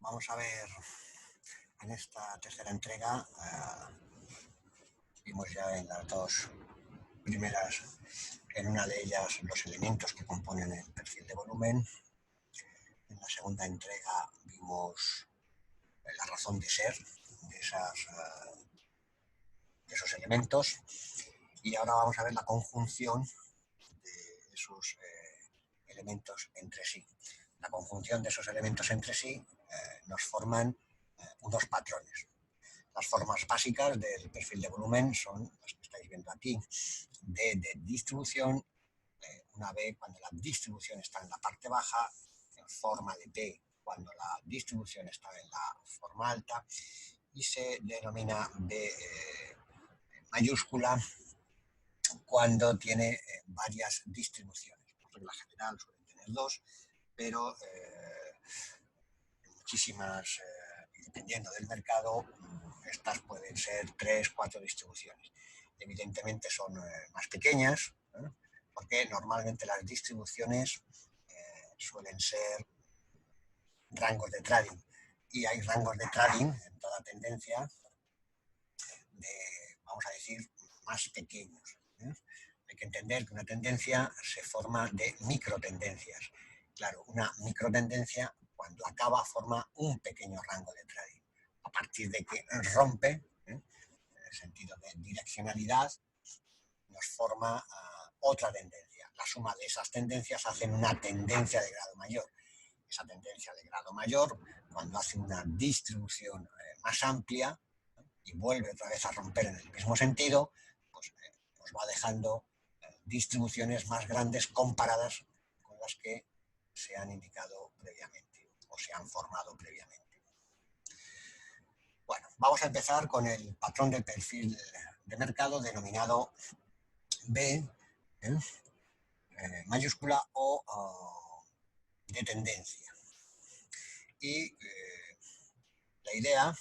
Vamos a ver en esta tercera entrega, vimos ya en las dos primeras, en una de ellas los elementos que componen el perfil de volumen. En la segunda entrega vimos la razón de ser de esos elementos, y ahora vamos a ver la conjunción de esos elementos entre sí. La conjunción de esos elementos entre sí nos forman unos patrones. Las formas básicas del perfil de volumen son las que estáis viendo aquí. D de distribución, una B cuando la distribución está en la parte baja, en forma de P cuando la distribución está en la forma alta, y se denomina B mayúscula cuando tiene varias distribuciones. Por regla general suelen tener dos, pero muchísimas, dependiendo del mercado, estas pueden ser 3, 4 distribuciones. Evidentemente son más pequeñas, porque normalmente las distribuciones suelen ser rangos de trading, y hay rangos de trading en toda tendencia de, vamos a decir, más pequeños. Hay que entender que una tendencia se forma de microtendencias. Claro, una microtendencia cuando acaba forma un pequeño rango de trading. A partir de que rompe, en el sentido de direccionalidad, nos forma otra tendencia. La suma de esas tendencias hacen una tendencia de grado mayor. Esa tendencia de grado mayor, cuando hace una distribución más amplia y vuelve otra vez a romper en el mismo sentido, pues nos va dejando distribuciones más grandes comparadas con las que se han indicado previamente o se han formado previamente. Bueno, vamos a empezar con el patrón de perfil de mercado denominado B, mayúscula o de tendencia. Y la idea,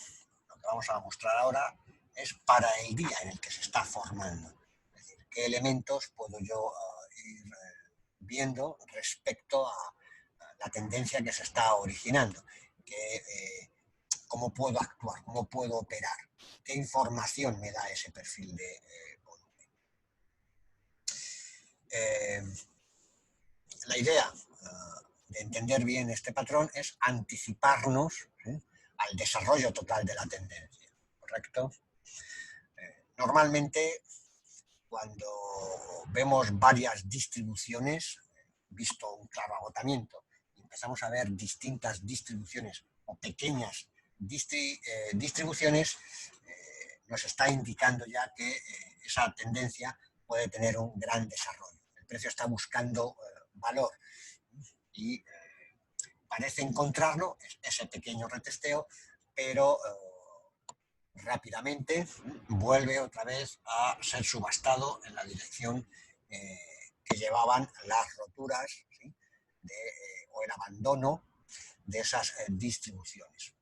lo que vamos a mostrar ahora, es para el día en el que se está formando. Es decir, qué elementos puedo yo ir viendo respecto a la tendencia que se está originando, cómo puedo actuar, cómo puedo operar, qué información me da ese perfil de volumen. La idea de entender bien este patrón es anticiparnos al desarrollo total de la tendencia, ¿correcto? Normalmente, cuando vemos varias distribuciones, visto un claro agotamiento, y empezamos a ver distintas distribuciones o pequeñas distribuciones, nos está indicando ya que esa tendencia puede tener un gran desarrollo. El precio está buscando valor y parece encontrarlo, ese pequeño retesteo, pero rápidamente vuelve otra vez a ser subastado en la dirección que llevaban las roturas, ¿sí? O el abandono de esas distribuciones.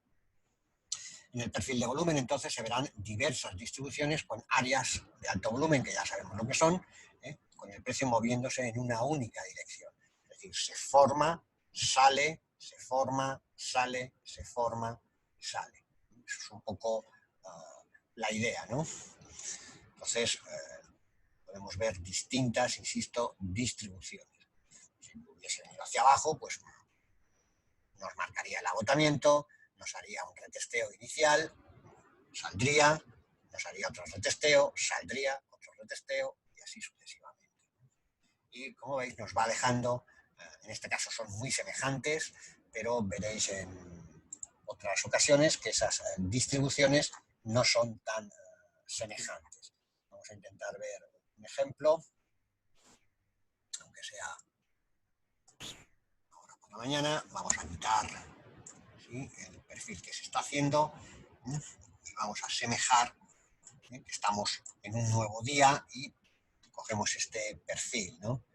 En el perfil de volumen, entonces, se verán diversas distribuciones con áreas de alto volumen, que ya sabemos lo que son, con el precio moviéndose en una única dirección. Es decir, se forma, sale, se forma, sale, se forma, sale. Eso es un poco la idea, ¿no? Entonces, podemos ver distintas, insisto, distribuciones. Si hubiese venido hacia abajo, pues nos marcaría el agotamiento, nos haría un retesteo inicial, saldría, nos haría otro retesteo, saldría, otro retesteo, y así sucesivamente. Y como veis, nos va dejando, en este caso son muy semejantes, pero veréis en otras ocasiones que esas distribuciones no son tan semejantes. Vamos a intentar ver un ejemplo, aunque sea ahora por la mañana. Vamos a quitar, ¿sí?, el perfil que se está haciendo. Vamos a asemejar que estamos en un nuevo día y cogemos este perfil, ¿no?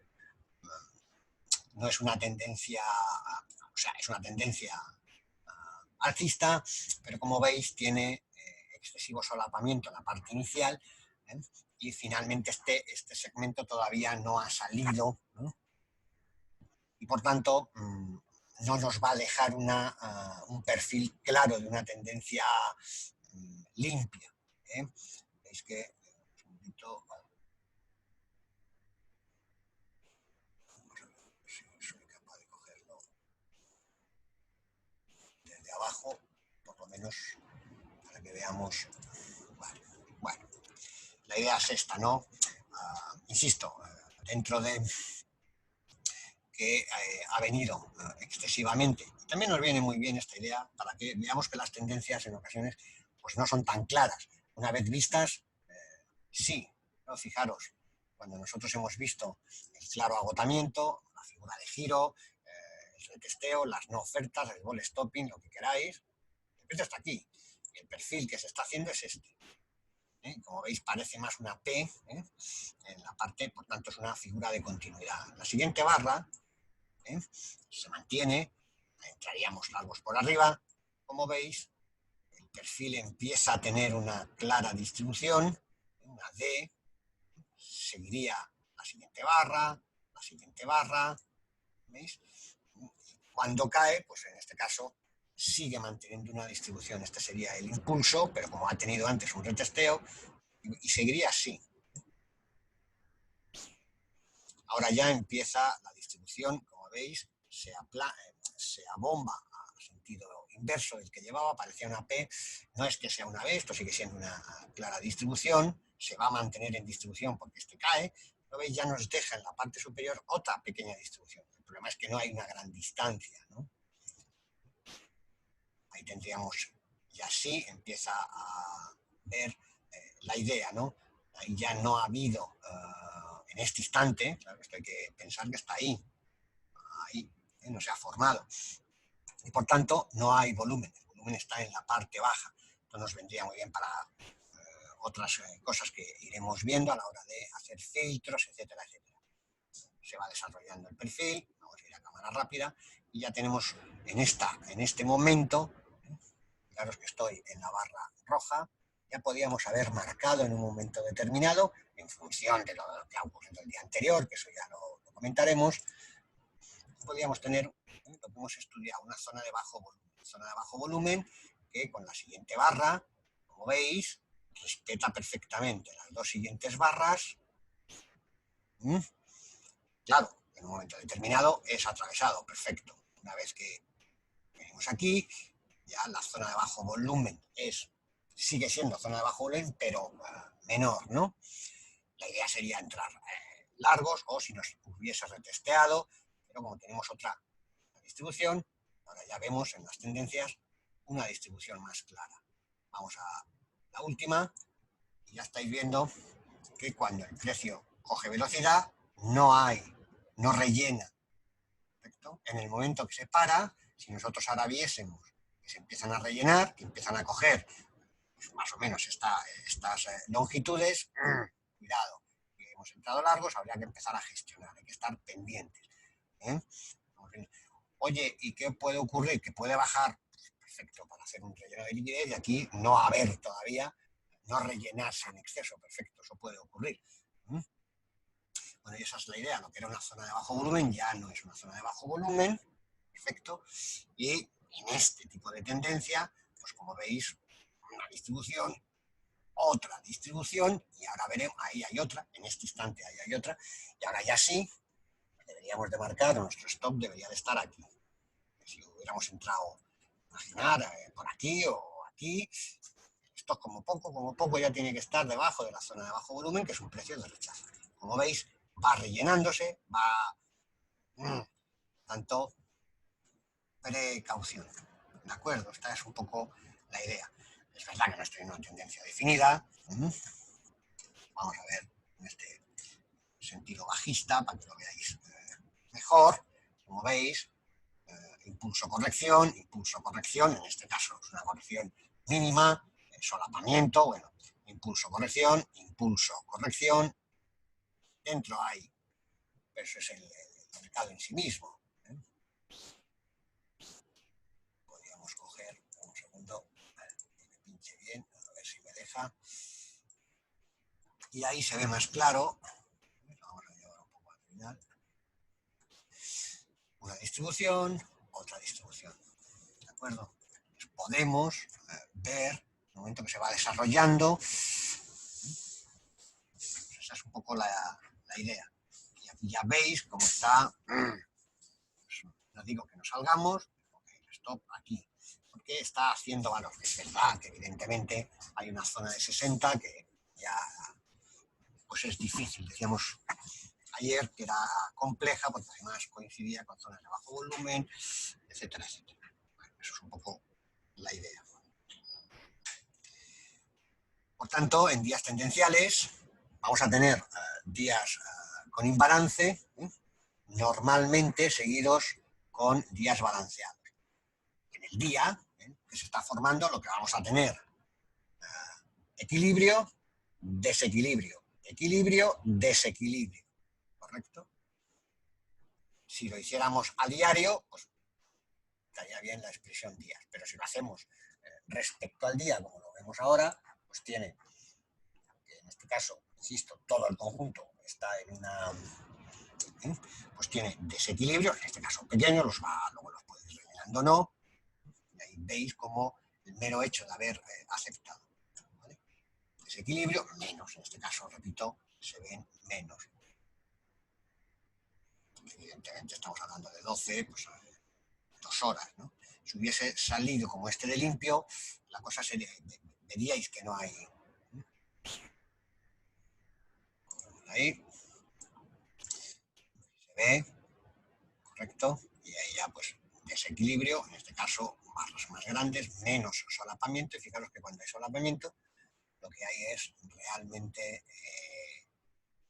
No es una tendencia, o sea, es una tendencia alcista, pero como veis tiene excesivo solapamiento en la parte inicial, y finalmente este segmento todavía no ha salido, ¿no? Y por tanto no nos va a dejar un perfil claro de una tendencia limpia. Veis que un segundito, vamos a ver si soy capaz de cogerlo desde abajo, por lo menos para que veamos. Vale. Bueno, la idea es esta, ¿no? Insisto, dentro de que ha venido excesivamente. También nos viene muy bien esta idea para que veamos que las tendencias en ocasiones pues no son tan claras. Una vez vistas, sí, ¿no? Fijaros, cuando nosotros hemos visto el claro agotamiento, la figura de giro, el retesteo, las no ofertas, el ball stopping, lo que queráis, esto está aquí. El perfil que se está haciendo es este. Como veis, parece más una P en la parte, por tanto es una figura de continuidad. La siguiente barra se mantiene, entraríamos largos por arriba. Como veis, el perfil empieza a tener una clara distribución, una D, seguiría la siguiente barra, ¿veis? Cuando cae, pues en este caso sigue manteniendo una distribución. Este sería el impulso, pero como ha tenido antes un retesteo, y seguiría así. Ahora ya empieza la distribución, como veis, se abomba a sentido inverso del que llevaba, parecía una P, no es que sea una B, esto sigue siendo una clara distribución, se va a mantener en distribución porque este cae, lo veis, ya nos deja en la parte superior otra pequeña distribución. El problema es que no hay una gran distancia, ¿no? Ahí tendríamos, y así empieza a ver la idea, ¿no? Ahí ya no ha habido, en este instante, claro, esto hay que pensar que está ahí, no se ha formado. Y por tanto, no hay volumen. El volumen está en la parte baja. Esto nos vendría muy bien para otras cosas que iremos viendo a la hora de hacer filtros, etcétera, etcétera. Se va desarrollando el perfil, vamos a ir a cámara rápida, y ya tenemos en este momento, fijaros que estoy en la barra roja, ya podíamos haber marcado en un momento determinado, en función de lo que ha ocurrido el día anterior, que eso ya lo comentaremos, podríamos tener lo que hemos estudiado, una zona de bajo volumen, que con la siguiente barra, como veis, respeta perfectamente las dos siguientes barras. Claro, en un momento determinado es atravesado, perfecto. Una vez que venimos aquí, ya la zona de bajo volumen sigue siendo zona de bajo volumen, pero menor, ¿no? La idea sería entrar largos, o si nos hubiese retesteado, pero como tenemos otra distribución, ahora ya vemos en las tendencias una distribución más clara. Vamos a la última, y ya estáis viendo que cuando el precio coge velocidad, no rellena. ¿Perfecto? En el momento que se para, si nosotros ahora viésemos que se empiezan a rellenar, que empiezan a coger pues, más o menos estas longitudes, cuidado, que hemos entrado largos, habría que empezar a gestionar, hay que estar pendientes. Oye, ¿y qué puede ocurrir? Que puede bajar, pues, perfecto, para hacer un relleno de liquidez, y aquí no haber todavía, no rellenarse en exceso, perfecto, eso puede ocurrir. Bueno, y esa es la idea, lo que era una zona de bajo volumen ya no es una zona de bajo volumen, perfecto, y en este tipo de tendencia, pues como veis, una distribución, otra distribución, y ahora veremos, ahí hay otra, en este instante ahí hay otra, y ahora ya sí, deberíamos de marcar, nuestro stop debería de estar aquí. Si hubiéramos entrado, imaginar, por aquí o aquí, esto como poco ya tiene que estar debajo de la zona de bajo volumen, que es un precio de rechazo. Como veis, va rellenándose, tanto precaución. ¿De acuerdo? Esta es un poco la idea. Es verdad que no estoy en una tendencia definida. Vamos a ver en este sentido bajista para que lo veáis mejor. Como veis, impulso, corrección, en este caso es una corrección mínima, solapamiento, bueno, impulso, corrección, dentro hay, eso es el mercado en sí mismo. Podríamos coger, un segundo, que me pinche bien, a ver si me deja, y ahí se ve más claro, vamos a llevar un poco al final, una distribución, otra distribución. ¿De acuerdo? Pues podemos ver, en el momento que se va desarrollando, pues esa es un poco la idea. Y aquí ya veis cómo está, pues, no digo que no salgamos, okay, stop aquí, porque está haciendo valor. Es verdad que evidentemente hay una zona de 60 que ya pues es difícil, decíamos ayer que era compleja porque además coincidía con zonas de bajo volumen, etcétera, etcétera. Bueno, eso es un poco la idea. Por tanto, en días tendenciales vamos a tener días con imbalance, normalmente seguidos con días balanceados. En el día que se está formando lo que vamos a tener equilibrio, desequilibrio, equilibrio, desequilibrio, ¿correcto? Si lo hiciéramos a diario, pues estaría bien la expresión días, pero si lo hacemos respecto al día, como lo vemos ahora, pues tiene, en este caso, insisto, todo el conjunto está en una, pues tiene desequilibrio, en este caso pequeño, luego los puedes ir rellenando o no, y ahí veis como el mero hecho de haber aceptado, ¿vale? Desequilibrio, menos, en este caso, repito, se ven menos. Evidentemente estamos hablando de 12, pues 2 horas, ¿no? Si hubiese salido como este de limpio, la cosa sería, veríais que no hay. Ahí se ve, correcto, y ahí ya pues desequilibrio, en este caso barras más grandes, menos solapamiento, y fijaros que cuando hay solapamiento lo que hay es realmente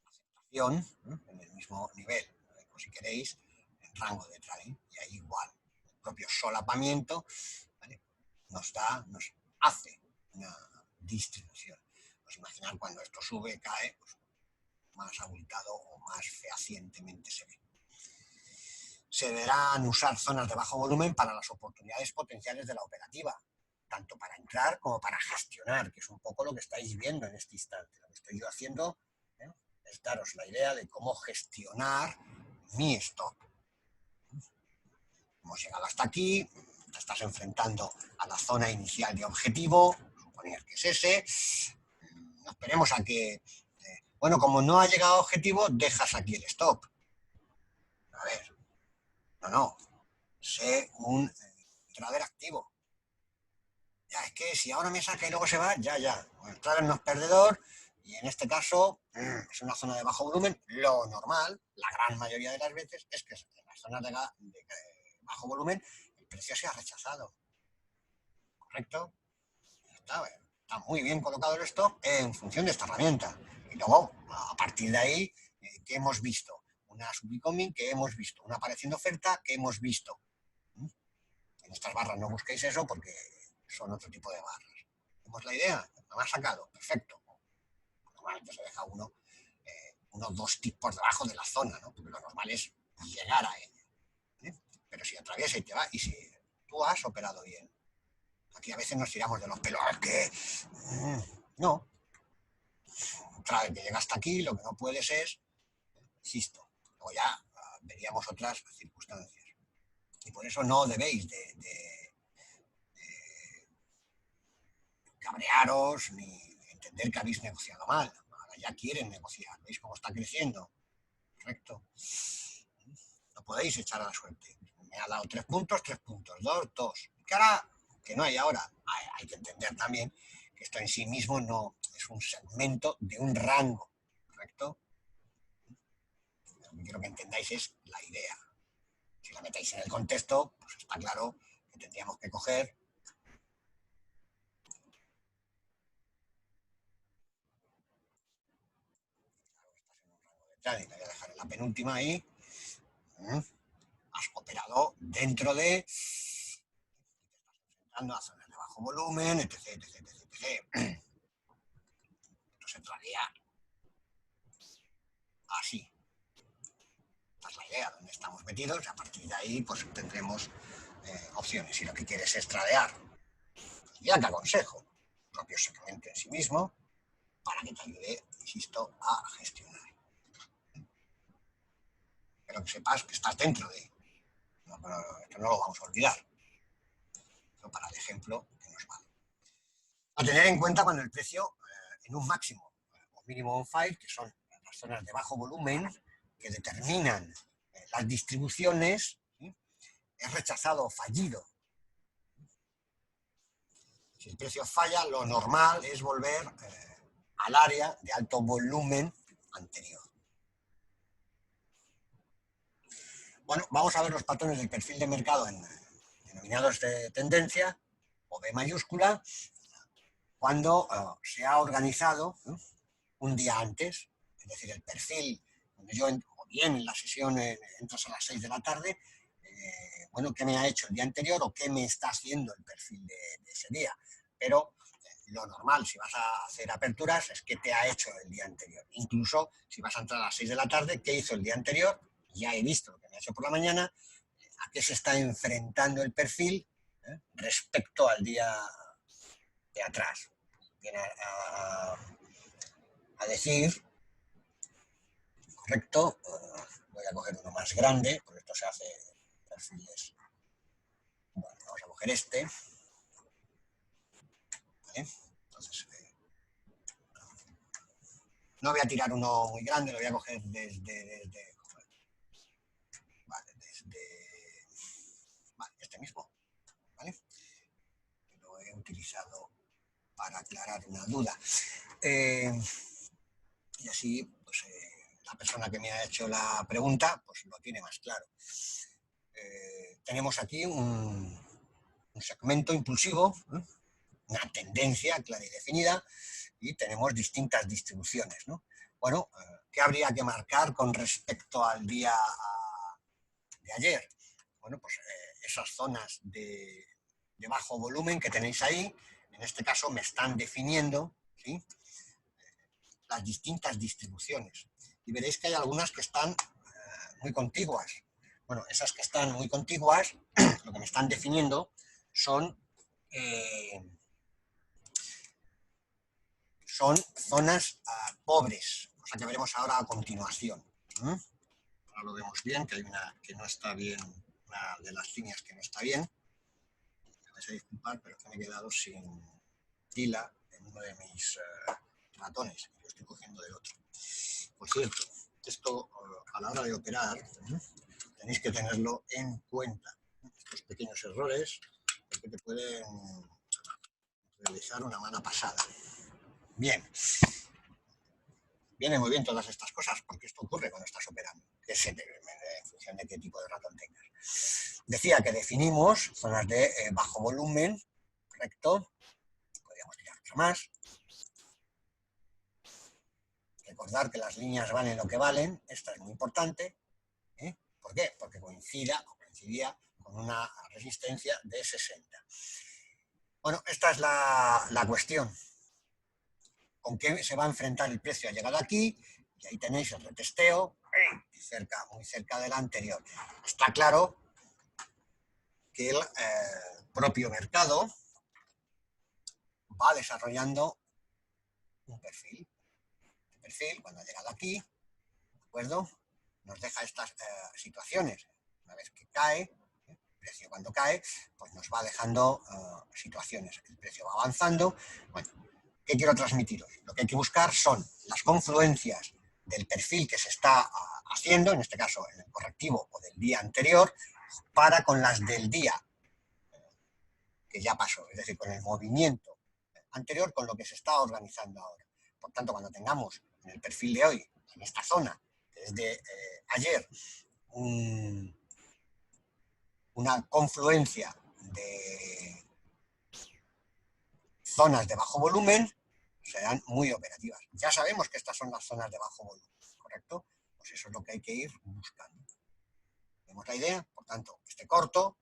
aceptación, ¿no? En el mismo nivel, o si queréis, en rango de trading, y ahí igual, el propio solapamiento, ¿vale? nos hace una distribución. Pues imaginar cuando esto sube, cae, pues más abultado o más fehacientemente se ve. Se deberán usar zonas de bajo volumen para las oportunidades potenciales de la operativa, tanto para entrar como para gestionar, que es un poco lo que estáis viendo en este instante. Lo que estoy yo haciendo es daros la idea de cómo gestionar mi stop. Hemos llegado hasta aquí, te estás enfrentando a la zona inicial de objetivo, suponer que es ese. No esperemos a que, bueno, como no ha llegado a objetivo, dejas aquí el stop. A ver, no, sé un trader activo. Ya, es que si ahora me saca y luego se va, ya. Bueno, el trader no es perdedor y en este caso es una zona de bajo volumen. Lo normal, la gran mayoría de las veces, es que en las zonas de bajo volumen el precio se ha rechazado. ¿Correcto? Está muy bien colocado el stop en función de esta herramienta. Y luego, a partir de ahí, ¿qué hemos visto? Una subicoming, que hemos visto una apareciendo oferta, que hemos visto. En estas barras no busquéis eso porque son otro tipo de barras. ¿Tenemos la idea? ¿Me ha sacado? Perfecto. Normalmente se deja unos 2 ticks por debajo de la zona, ¿no? Porque lo normal es llegar a ella. Pero si atraviesa y te va, y si tú has operado bien. Aquí a veces nos tiramos de los pelos, es que no. Otra vez que llega hasta aquí, lo que no puedes es, insisto, o ya veríamos otras circunstancias. Y por eso no debéis de cabrearos ni entender que habéis negociado mal. Ahora ya quieren negociar. ¿Veis cómo está creciendo? Correcto. No podéis echar a la suerte. Me ha dado 3 puntos, 3 puntos, 2, 2. ¿Qué hará? Que no hay ahora. Hay que entender también que esto en sí mismo no es un segmento de un rango. ¿Correcto? Lo que quiero que entendáis es la idea. Si la metéis en el contexto, pues está claro que tendríamos que coger la voy a dejar en la penúltima ahí. Has operado dentro de a zonas de bajo volumen, etc, etc, etc, etc. Entonces entraría así. Esta es la idea, donde estamos metidos, y a partir de ahí pues tendremos opciones. Si lo que quieres es tradear, ya te aconsejo, el propio segmento en sí mismo, para que te ayude, insisto, a gestionar. Pero que sepas que estás dentro de. Esto no lo vamos a olvidar. Esto para el ejemplo que nos vale. A tener en cuenta cuando el precio en un máximo o mínimo on file, que son las zonas de bajo volumen que determinan las distribuciones, ¿sí? Es rechazado o fallido. Si el precio falla, lo normal es volver al área de alto volumen anterior. Bueno, vamos a ver los patrones del perfil de mercado denominados de tendencia o B mayúscula cuando se ha organizado un día antes, es decir, el perfil, cuando yo o bien en la sesión entras a las 6 de la tarde, bueno, qué me ha hecho el día anterior o qué me está haciendo el perfil de ese día. Pero lo normal, si vas a hacer aperturas, es que te ha hecho el día anterior. Incluso si vas a entrar a las 6 de la tarde, ¿qué hizo el día anterior? Ya he visto lo que me ha hecho por la mañana, a qué se está enfrentando el perfil respecto al día de atrás. Viene a decir, correcto, voy a coger uno más grande, porque esto se hace perfiles. Bueno, vamos a coger este. ¿Vale? Entonces, no voy a tirar uno muy grande, lo voy a coger vale, vale, este mismo, ¿vale? Lo he utilizado para aclarar una duda. Y así, pues, la persona que me ha hecho la pregunta, pues lo tiene más claro. Tenemos aquí un segmento impulsivo, una tendencia clara y definida, y tenemos distintas distribuciones, ¿no? Bueno, ¿qué habría que marcar con respecto al día de ayer? Bueno, pues esas zonas de bajo volumen que tenéis ahí, en este caso me están definiendo, ¿sí?, las distintas distribuciones. Y veréis que hay algunas que están muy contiguas. Bueno, esas que están muy contiguas, lo que me están definiendo son zonas pobres, cosa que veremos ahora a continuación. Ahora lo vemos bien, que hay una que no está bien, una de las líneas que no está bien. Me vais a disculpar, pero es que me he quedado sin pila en uno de mis ratones, y lo estoy cogiendo del otro. Por cierto, esto a la hora de operar tenéis que tenerlo en cuenta. Estos pequeños errores, porque te pueden realizar una mala pasada. Bien. Viene muy bien todas estas cosas, porque esto ocurre cuando estás operando, que es en función de qué tipo de ratón tengas. Decía que definimos zonas de bajo volumen, correcto. Podríamos tirar otra más. Recordar que las líneas valen lo que valen, esta es muy importante. ¿Por qué? Porque coincidía con una resistencia de 60. Bueno, esta es la cuestión. ¿Con qué se va a enfrentar el precio? Ha llegado aquí, y ahí tenéis el retesteo, muy cerca del anterior. Está claro que el propio mercado va desarrollando un perfil. El perfil, cuando ha llegado aquí, ¿de acuerdo?, nos deja estas situaciones. Una vez que cae, el precio cuando cae, pues nos va dejando situaciones. El precio va avanzando. Bueno, ¿qué quiero transmitiros? Lo que hay que buscar son las confluencias del perfil que se está haciendo, en este caso en el correctivo o del día anterior, para con las del día que ya pasó, es decir, con el movimiento anterior con lo que se está organizando ahora. Por tanto, cuando tengamos en el perfil de hoy, en esta zona, desde ayer, una confluencia de zonas de bajo volumen, serán muy operativas. Ya sabemos que estas son las zonas de bajo volumen, ¿correcto? Pues eso es lo que hay que ir buscando. ¿Vemos la idea? Por tanto, este corto,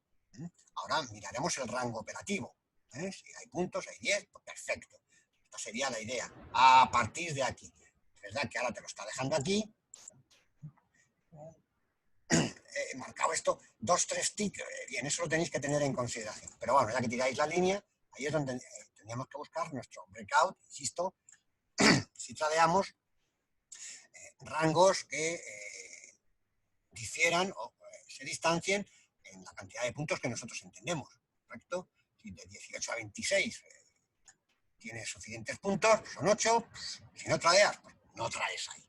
ahora miraremos el rango operativo. Si hay puntos, hay 10, pues perfecto. Esta sería la idea. A partir de aquí. Es verdad que ahora te lo está dejando aquí. He marcado esto, 2, 3 ticks, bien, eso lo tenéis que tener en consideración. Pero bueno, ya que tiráis la línea, ahí es donde tendríamos que buscar nuestro breakout, insisto, si tradeamos rangos que difieran o se distancien en en la cantidad de puntos que nosotros entendemos, ¿correcto? Si de 18 a 26 tienes suficientes puntos, son 8, pues, si no tradeas, pues no traes ahí.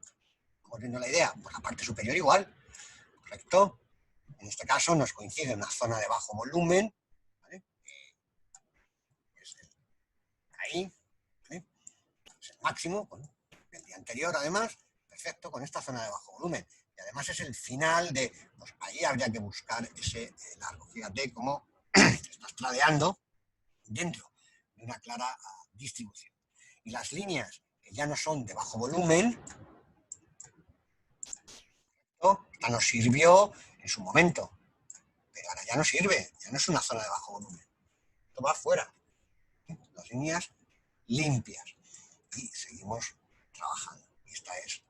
¿Estamos viendo la idea? Pues la parte superior igual, ¿correcto? En este caso nos coincide una zona de bajo volumen, ¿vale? Es ahí, ¿vale? Es el máximo, bueno, el día anterior además, perfecto, con esta zona de bajo volumen. Y además es el final de, pues ahí habría que buscar ese largo. Fíjate cómo estás tradeando dentro de una clara distribución. Y las líneas que ya no son de bajo volumen, ¿no? Esta nos sirvió en su momento, pero ahora ya no sirve, ya no es una zona de bajo volumen. Esto va afuera. Las líneas limpias. Y seguimos trabajando. Y esta es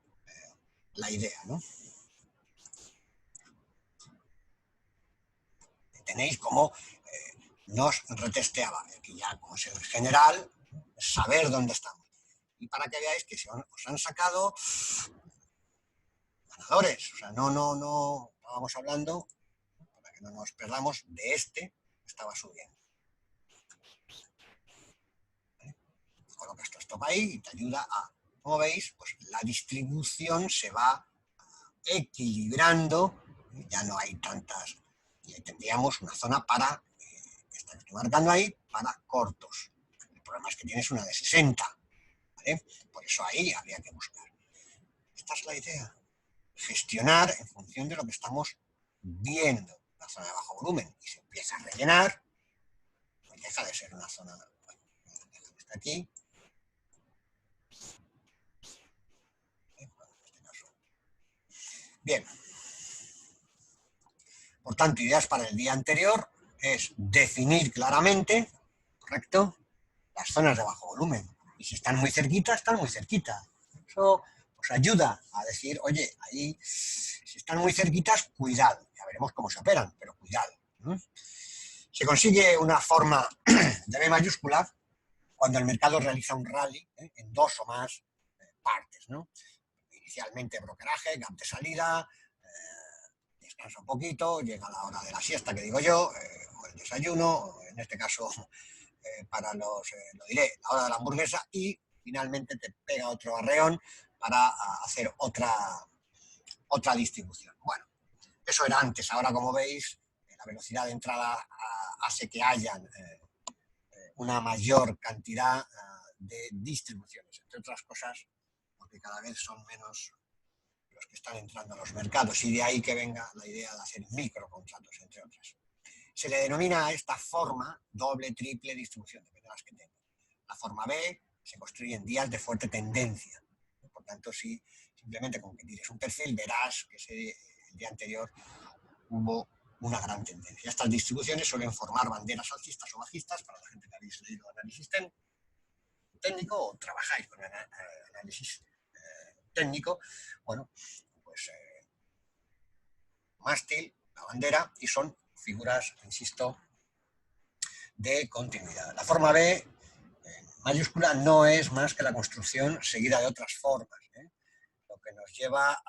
la idea, ¿no? Tenéis como nos retesteaba. Aquí ya, como es el general, saber dónde estamos. Y para que veáis que se os han sacado ganadores. O sea, no estábamos hablando, para que no nos perdamos, de este que estaba subiendo. ¿Vale? Colocas esto stop ahí y te ayuda a, como veis, pues la distribución se va equilibrando, ya no hay tantas, y tendríamos una zona para, esta que estoy marcando ahí, para cortos. El problema es que tienes una de 60, ¿vale? Por eso ahí habría que buscar. Esta es la idea. Gestionar en función de lo que estamos viendo. La zona de bajo volumen y se empieza a rellenar, pues deja de ser una zona, bueno, está aquí. Bien. Por tanto, ideas para el día anterior es definir claramente, ¿correcto?, las zonas de bajo volumen. Y si están muy cerquita, están muy cerquita. Eso os ayuda a decir, oye, ahí, si están muy cerquitas, cuidado. Ya veremos cómo se operan, pero cuidado. Se consigue una forma de B mayúscula cuando el mercado realiza un rally en dos o más partes, ¿no? Inicialmente brokeraje, gap de salida, descansa un poquito, llega la hora de la siesta, que digo yo, o el desayuno, en este caso para los, lo diré, la hora de la hamburguesa, y finalmente te pega otro arreón para hacer otra distribución. Bueno, eso era antes. Ahora, como veis, la velocidad de entrada hace que hayan una mayor cantidad de distribuciones, entre otras cosas, porque cada vez son menos los que están entrando a los mercados, y de ahí que venga la idea de hacer microcontratos, entre otras. Se le denomina a esta forma doble, triple distribución, depende de las que tenga. La forma B se construye en días de fuerte tendencia. Por tanto, si simplemente con que tires un perfil, verás que el día anterior hubo una gran tendencia. Estas distribuciones suelen formar banderas alcistas o bajistas, para la gente que habéis leído análisis técnico o trabajáis con análisis técnico. Bueno, pues mástil, la bandera, y son figuras, insisto, de continuidad. La forma B, mayúscula, no es más que la construcción seguida de otras formas, lo que nos lleva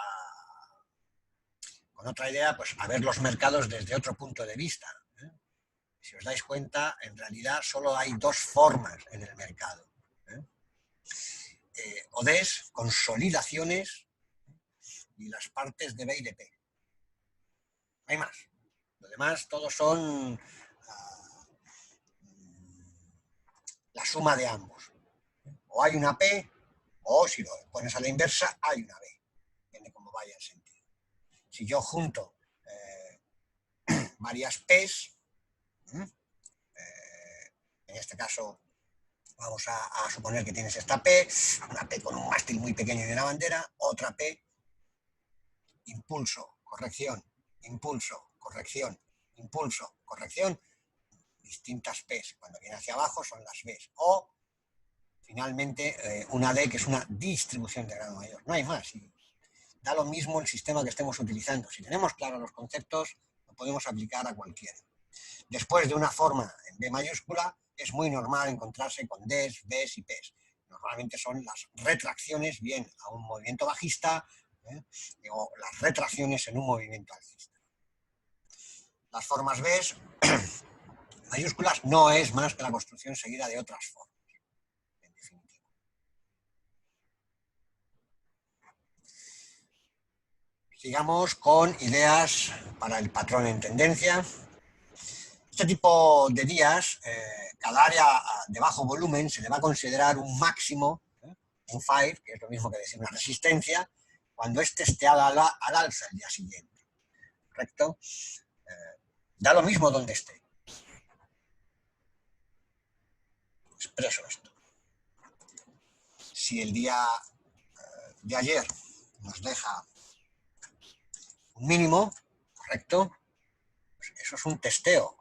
con otra idea, pues a ver los mercados desde otro punto de vista. Si os dais cuenta, en realidad solo hay dos formas en el mercado. ODs, consolidaciones, y las partes de B y de P. No hay más. Lo demás todos son la suma de ambos. O hay una P, o si lo pones a la inversa, hay una B. Depende cómo vaya el sentido. Si yo junto varias P's, en este caso vamos a suponer que tienes esta P, una P con un mástil muy pequeño y una bandera, otra P, impulso, corrección, impulso, corrección, impulso, corrección, distintas P's. Cuando viene hacia abajo son las B's. O finalmente una D, que es una distribución de grado mayor. No hay más. Y da lo mismo el sistema que estemos utilizando. Si tenemos claros los conceptos, lo podemos aplicar a cualquiera. Después de una forma en B mayúscula, es muy normal encontrarse con Ds, Bs y Ps. Normalmente son las retracciones bien a un movimiento bajista o las retracciones en un movimiento alcista. las formas B mayúsculas no es más que la construcción seguida de otras formas, en definitiva. Sigamos con ideas para el patrón en tendencia. Este tipo de días, cada área de bajo volumen se le va a considerar un máximo, un fire, que es lo mismo que decir una resistencia, cuando esté testeada al alza el día siguiente. ¿Correcto? Da lo mismo donde esté. Expreso esto. Si el día de ayer nos deja un mínimo, correcto, pues eso es un testeo.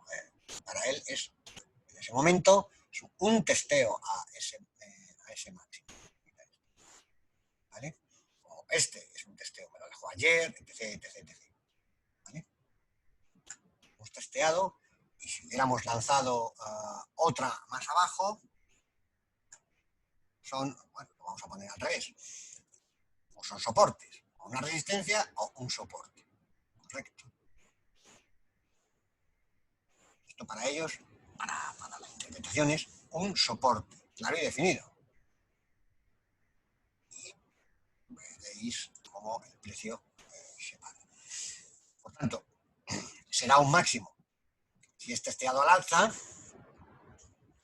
Para él es, en ese momento, es un testeo a ese máximo. ¿Vale? O este es un testeo, me lo dejó ayer, etc, etc, etc. ¿Vale? Hemos testeado y si hubiéramos lanzado otra más abajo, son, bueno, lo vamos a poner al revés, o son soportes, o una resistencia o un soporte. Correcto. Esto para ellos, para la interpretación es un soporte, claro y definido. Y veréis cómo el precio se para. Por tanto, será un máximo. Si es testeado al alza,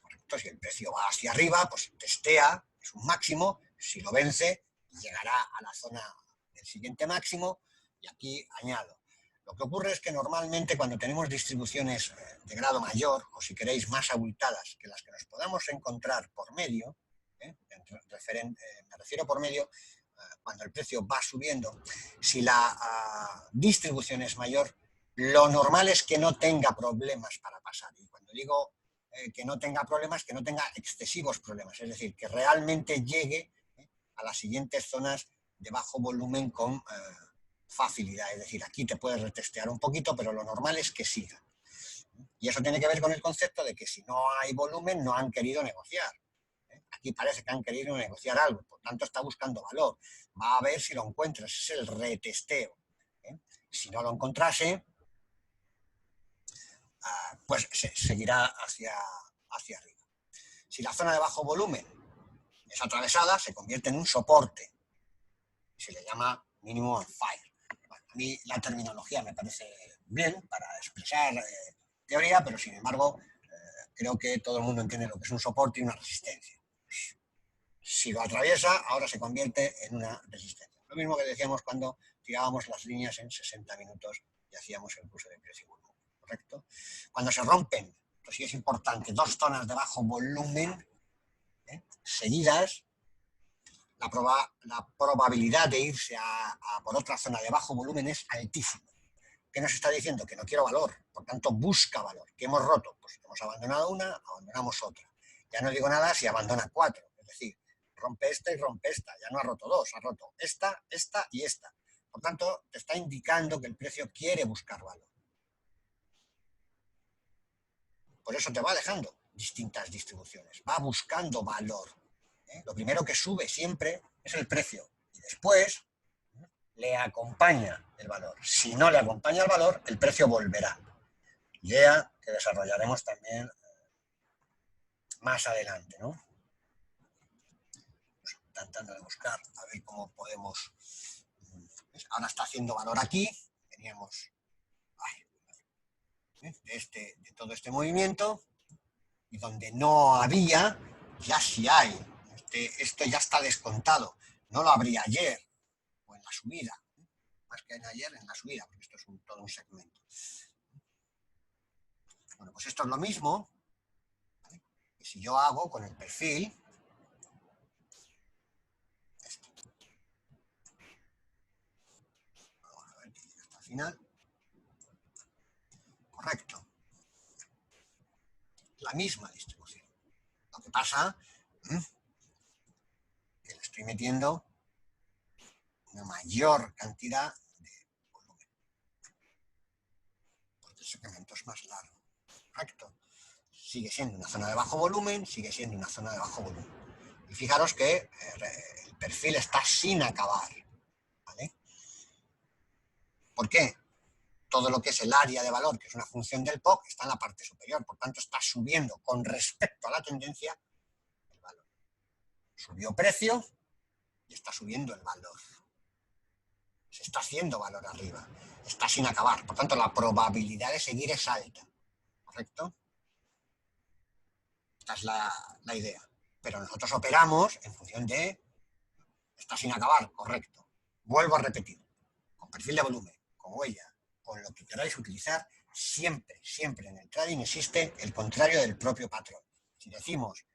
correcto, si el precio va hacia arriba, pues testea, es un máximo, si lo vence, llegará a la zona del siguiente máximo, y aquí añado. Lo que ocurre es que normalmente cuando tenemos distribuciones de grado mayor, o si queréis más abultadas que las que nos podamos encontrar por medio, me refiero por medio, cuando el precio va subiendo, si la distribución es mayor, lo normal es que no tenga problemas para pasar. Y cuando digo que no tenga problemas, que no tenga excesivos problemas, es decir, que realmente llegue a las siguientes zonas de bajo volumen con facilidad. Es decir, aquí te puedes retestear un poquito, pero lo normal es que siga. Y eso tiene que ver con el concepto de que si no hay volumen, no han querido negociar. Aquí parece que han querido negociar algo, por tanto está buscando valor. Va a ver si lo encuentra, ese es el retesteo. Si no lo encontrase, pues seguirá hacia arriba. Si la zona de bajo volumen es atravesada, se convierte en un soporte. Se le llama minimum on fire. Bueno, a mí la terminología me parece bien para expresar teoría, pero sin embargo creo que todo el mundo entiende lo que es un soporte y una resistencia. Si lo atraviesa, ahora se convierte en una resistencia. Lo mismo que decíamos cuando tirábamos las líneas en 60 minutos y hacíamos el curso de precio y volumen, ¿correcto? Cuando se rompen, pues sí es importante, dos zonas de bajo volumen seguidas, la probabilidad de irse por otra zona de bajo volumen es altísima. ¿Qué nos está diciendo? Que no quiero valor, por tanto busca valor. ¿Qué hemos roto? Pues hemos abandonado una, abandonamos otra. Ya no digo nada si abandona cuatro, es decir, rompe esta y rompe esta, ya no ha roto dos, ha roto esta, esta y esta. Por tanto, te está indicando que el precio quiere buscar valor. Por eso te va dejando distintas distribuciones, va buscando valor. Lo primero que sube siempre es el precio y después le acompaña el valor. Si no le acompaña el valor, el precio volverá. Idea que desarrollaremos también más adelante, ¿no? Pues intentando de buscar a ver cómo podemos. Ahora está haciendo valor aquí. Teníamos de todo este movimiento y donde no había, ya sí hay. Esto ya está descontado. No lo habría ayer o en la subida. Más que en ayer, en la subida, porque esto es todo un segmento. Bueno, pues esto es lo mismo, ¿vale? Que si yo hago con el perfil, esto. Vamos a ver que llega hasta el final. Correcto. La misma distribución. Lo que pasa que le estoy metiendo una mayor cantidad de volumen. Porque el segmento es más largo. Correcto. Sigue siendo una zona de bajo volumen, sigue siendo una zona de bajo volumen. Y fijaros que el perfil está sin acabar. ¿Vale? ¿Por qué? todo lo que es el área de valor, que es una función del POC, está en la parte superior. Por tanto, está subiendo con respecto a la tendencia el valor. Subió precio y está subiendo el valor. Se está haciendo valor arriba. Está sin acabar. Por tanto, la probabilidad de seguir es alta. ¿Correcto? Esta es la idea. Pero nosotros operamos en función de... Está sin acabar, correcto. Vuelvo a repetir. Con perfil de volumen, con huella, con lo que queráis utilizar, siempre, siempre en el trading existe el contrario del propio patrón. Si decimos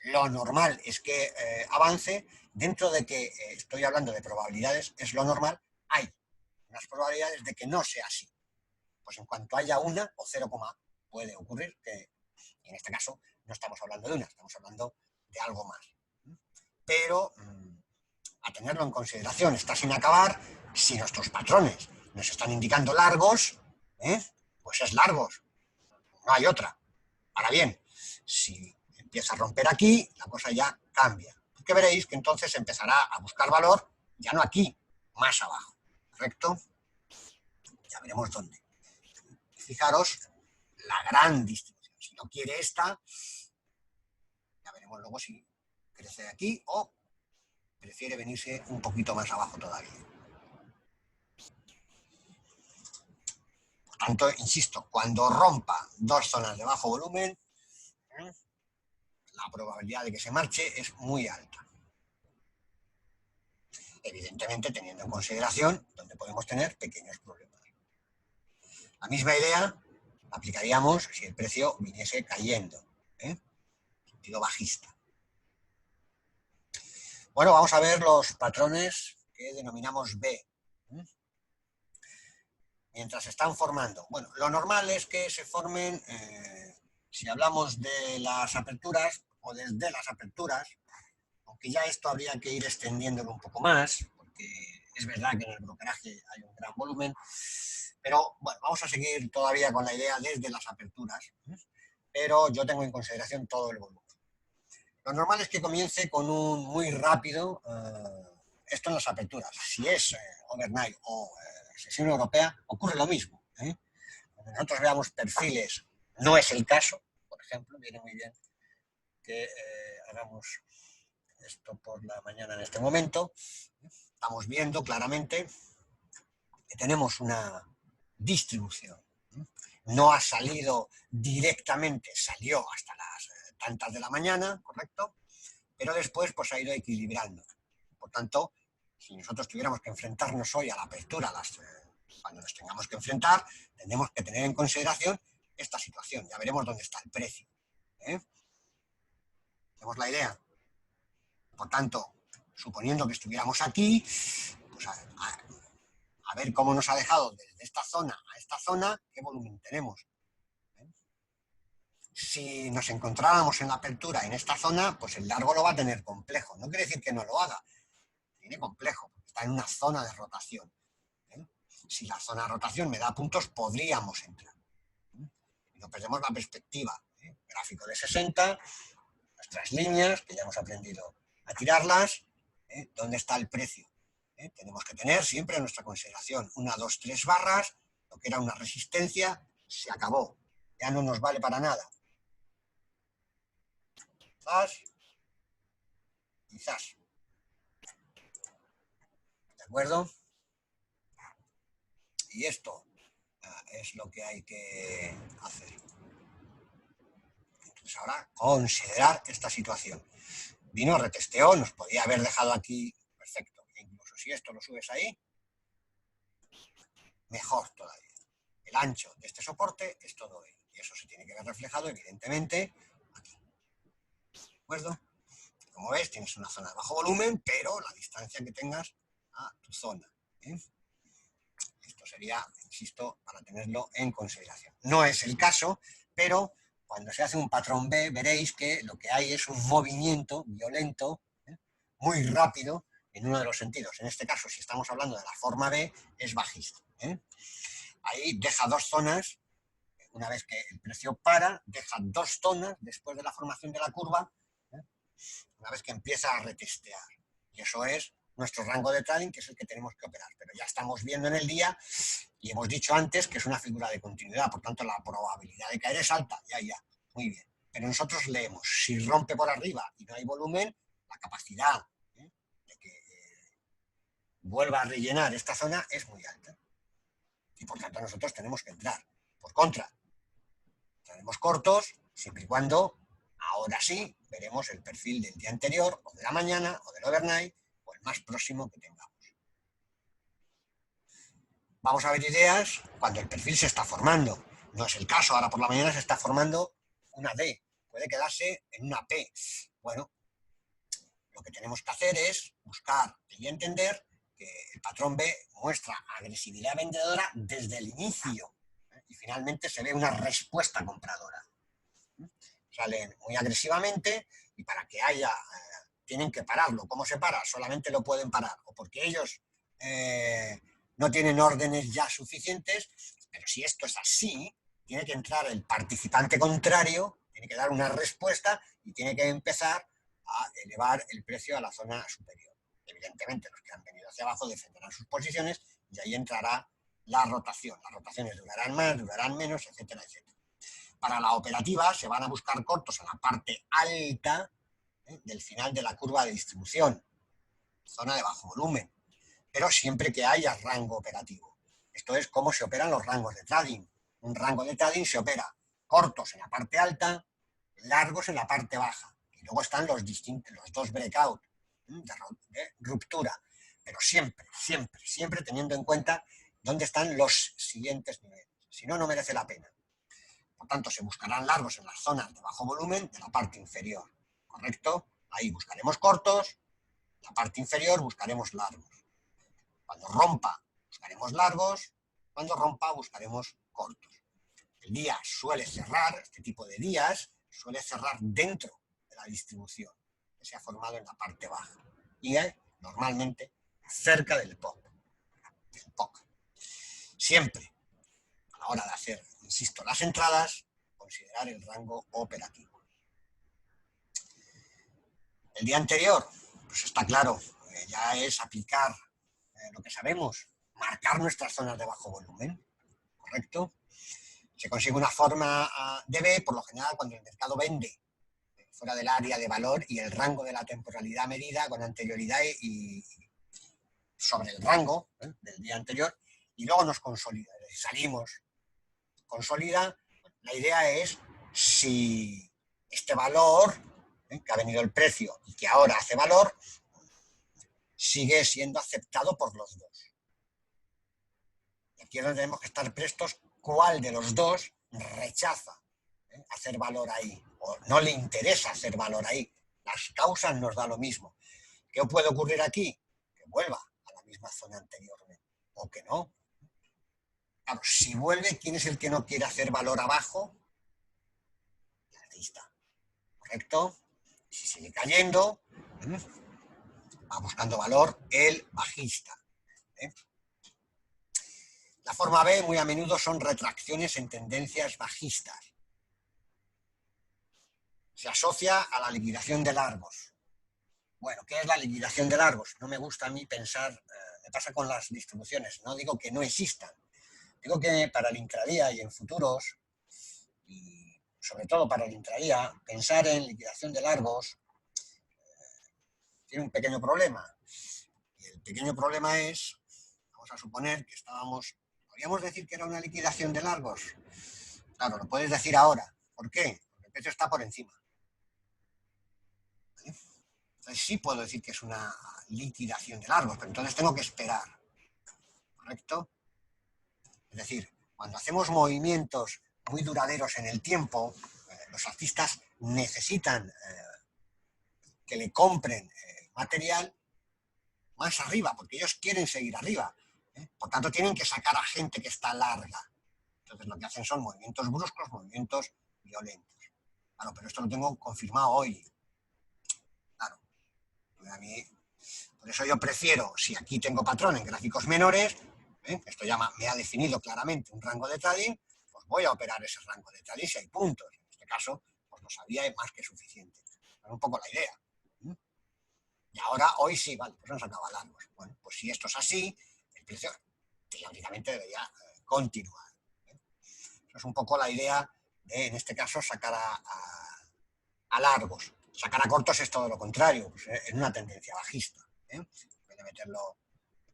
lo normal es que avance, dentro de que estoy hablando de probabilidades, es lo normal, hay unas probabilidades de que no sea así. Pues en cuanto haya una o 0, puede ocurrir, que en este caso no estamos hablando de una, estamos hablando de algo más. Pero a tenerlo en consideración, está sin acabar. Si nuestros patrones nos están indicando largos, pues es largos, no hay otra. Ahora bien, si empieza a romper aquí, la cosa ya cambia, porque veréis que entonces empezará a buscar valor, ya no aquí, más abajo, ¿correcto? Ya veremos dónde. Fijaros la gran distribución. Si no quiere esta, ya veremos luego si crece aquí o prefiere venirse un poquito más abajo todavía. Por tanto, insisto, cuando rompa dos zonas de bajo volumen, la probabilidad de que se marche es muy alta. Evidentemente, teniendo en consideración donde podemos tener pequeños problemas. La misma idea la aplicaríamos si el precio viniese cayendo, en sentido bajista. Bueno, vamos a ver los patrones que denominamos B. Mientras se están formando. Bueno, lo normal es que se formen, si hablamos de las aperturas o desde las aperturas, aunque ya esto habría que ir extendiéndolo un poco más, porque es verdad que en el brokeraje hay un gran volumen, pero bueno, vamos a seguir todavía con la idea desde las aperturas, pero yo tengo en consideración todo el volumen. Lo normal es que comience con un muy rápido, esto en las aperturas. Si es overnight o sesión europea, ocurre lo mismo. Cuando nosotros veamos perfiles, no es el caso, por ejemplo, viene muy bien que hagamos esto por la mañana en este momento. Estamos viendo claramente que tenemos una distribución. No ha salido directamente, salió hasta las tantas de la mañana, ¿correcto? Pero después pues ha ido equilibrando. Por tanto, si nosotros tuviéramos que enfrentarnos hoy a la apertura, cuando nos tengamos que enfrentar, tendremos que tener en consideración esta situación. Ya veremos dónde está el precio. ¿Tenemos la idea? Por tanto, suponiendo que estuviéramos aquí, pues a ver cómo nos ha dejado desde esta zona a esta zona, qué volumen tenemos. Si nos encontráramos en la apertura en esta zona, pues el largo lo va a tener complejo. No quiere decir que no lo haga, tiene complejo, porque está en una zona de rotación. Si la zona de rotación me da puntos, podríamos entrar. Y no perdemos la perspectiva. Gráfico de 60, nuestras líneas, que ya hemos aprendido a tirarlas, ¿dónde está el precio? Tenemos que tener siempre en nuestra consideración 1, 2, 3 barras, lo que era una resistencia, se acabó, ya no nos vale para nada. Quizás. ¿De acuerdo? Y esto es lo que hay que hacer. Entonces ahora considerar esta situación. Vino, retesteó, nos podía haber dejado aquí, perfecto. Incluso si esto lo subes ahí, mejor todavía. El ancho de este soporte es todo ello. Y eso se tiene que ver reflejado, evidentemente, aquí. ¿De acuerdo? Como ves, tienes una zona de bajo volumen, pero la distancia que tengas a tu zona. Esto sería, insisto, para tenerlo en consideración. No es el caso, pero cuando se hace un patrón B, veréis que lo que hay es un movimiento violento, muy rápido, en uno de los sentidos. En este caso, si estamos hablando de la forma B, es bajista. Ahí deja dos zonas, una vez que el precio para, deja dos zonas después de la formación de la curva, una vez que empieza a retestear. Y eso es nuestro rango de trading, que es el que tenemos que operar. Pero ya estamos viendo en el día, Y hemos dicho antes que es una figura de continuidad, por tanto la probabilidad de caer es alta, ya, muy bien. Pero nosotros leemos, si rompe por arriba y no hay volumen, la capacidad de que vuelva a rellenar esta zona es muy alta. Y por tanto nosotros tenemos que entrar. Por contra, estaremos cortos siempre y cuando, ahora sí, veremos el perfil del día anterior, o de la mañana, o del overnight, o el más próximo que tengamos. Vamos a ver ideas cuando el perfil se está formando. No es el caso, ahora por la mañana se está formando una D, puede quedarse en una P. Bueno, lo que tenemos que hacer es buscar y entender que el patrón B muestra agresividad vendedora desde el inicio, y finalmente se ve una respuesta compradora. Salen muy agresivamente y para que haya, tienen que pararlo. ¿Cómo se para? Solamente lo pueden parar o porque ellos no tienen órdenes ya suficientes, pero si esto es así, tiene que entrar el participante contrario, tiene que dar una respuesta y tiene que empezar a elevar el precio a la zona superior. Evidentemente, los que han venido hacia abajo defenderán sus posiciones y ahí entrará la rotación. Las rotaciones durarán más, durarán menos, etcétera, etcétera. Para la operativa se van a buscar cortos en la parte alta del final de la curva de distribución, zona de bajo volumen, pero siempre que haya rango operativo. Esto es cómo se operan los rangos de trading. Un rango de trading se opera cortos en la parte alta, largos en la parte baja. Y luego están los dos breakout de ruptura. Pero siempre, siempre, siempre teniendo en cuenta dónde están los siguientes niveles. Si no, no merece la pena. Por tanto, se buscarán largos en las zonas de bajo volumen de la parte inferior. ¿Correcto? Ahí buscaremos cortos, la parte inferior buscaremos largos. Cuando rompa, buscaremos largos, cuando rompa, buscaremos cortos. El día suele cerrar, este tipo de días, suele cerrar dentro de la distribución que se ha formado en la parte baja y normalmente cerca del POC. Siempre, a la hora de hacer, insisto, las entradas, considerar el rango operativo. El día anterior, pues está claro, ya es aplicar lo que sabemos, marcar nuestras zonas de bajo volumen, ¿correcto? Se consigue una forma de B, por lo general, cuando el mercado vende fuera del área de valor y el rango de la temporalidad medida con anterioridad y sobre el rango del día anterior, y luego nos consolida. Salimos, consolida. La idea es si este valor, que ha venido el precio y que ahora hace valor, sigue siendo aceptado por los dos. Y aquí es donde tenemos que estar prestos cuál de los dos rechaza hacer valor ahí, o no le interesa hacer valor ahí. Las causas nos da lo mismo. ¿Qué puede ocurrir aquí? Que vuelva a la misma zona anteriormente, o que no. Claro, si vuelve, ¿quién es el que no quiere hacer valor abajo? El alcista, ¿correcto? Si sigue cayendo, va buscando valor el bajista. La forma B muy a menudo son retracciones en tendencias bajistas. Se asocia a la liquidación de largos. Bueno, ¿qué es la liquidación de largos? No me gusta a mí pensar, me pasa con las distribuciones, no digo que no existan, digo que para el intradía y en futuros, y sobre todo para el intradía, pensar en liquidación de largos tiene un pequeño problema. Y el pequeño problema es, vamos a suponer que podríamos decir que era una liquidación de largos. Claro, lo puedes decir ahora. ¿Por qué? Porque el precio está por encima. Entonces sí puedo decir que es una liquidación de largos, pero entonces tengo que esperar. ¿Correcto? Es decir, cuando hacemos movimientos muy duraderos en el tiempo, los artistas necesitan que le compren material más arriba, porque ellos quieren seguir arriba. Por tanto, tienen que sacar a gente que está larga. Entonces, lo que hacen son movimientos bruscos, movimientos violentos. Claro, pero esto lo tengo confirmado hoy. Claro, a mí, por eso yo prefiero, si aquí tengo patrón en gráficos menores, esto ya me ha definido claramente un rango de trading, pues voy a operar ese rango de trading si hay puntos. En este caso, pues lo sabía y más que suficiente. Es un poco la idea. Y ahora, hoy sí, vale, pues nos acaba largos. Bueno, pues si esto es así, el precio teóricamente debería continuar. Eso es un poco la idea de, en este caso, sacar a largos. Sacar a cortos es todo lo contrario, pues es una tendencia bajista. En vez de meterlo,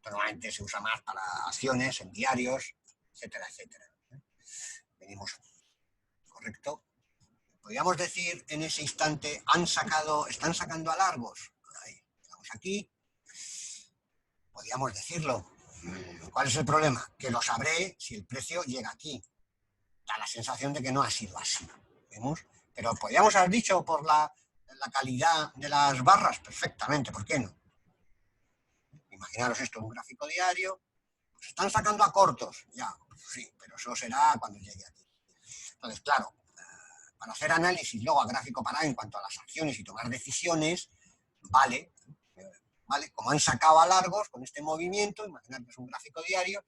normalmente se usa más para acciones, en diarios, etcétera, etcétera. Venimos, correcto. Podríamos decir en ese instante, están sacando a largos. Ahí, vamos aquí. Podríamos decirlo. ¿Cuál es el problema? Que lo sabré si el precio llega aquí. Da la sensación de que no ha sido así. ¿Vemos? Pero podríamos haber dicho por la calidad de las barras, perfectamente, ¿por qué no? Imaginaros esto en un gráfico diario, pues están sacando a cortos, ya, sí, pero eso será cuando llegue aquí. Entonces, claro, para hacer análisis luego a gráfico parado en cuanto a las acciones y tomar decisiones, vale, como han sacado a largos con este movimiento, imaginad que es un gráfico diario,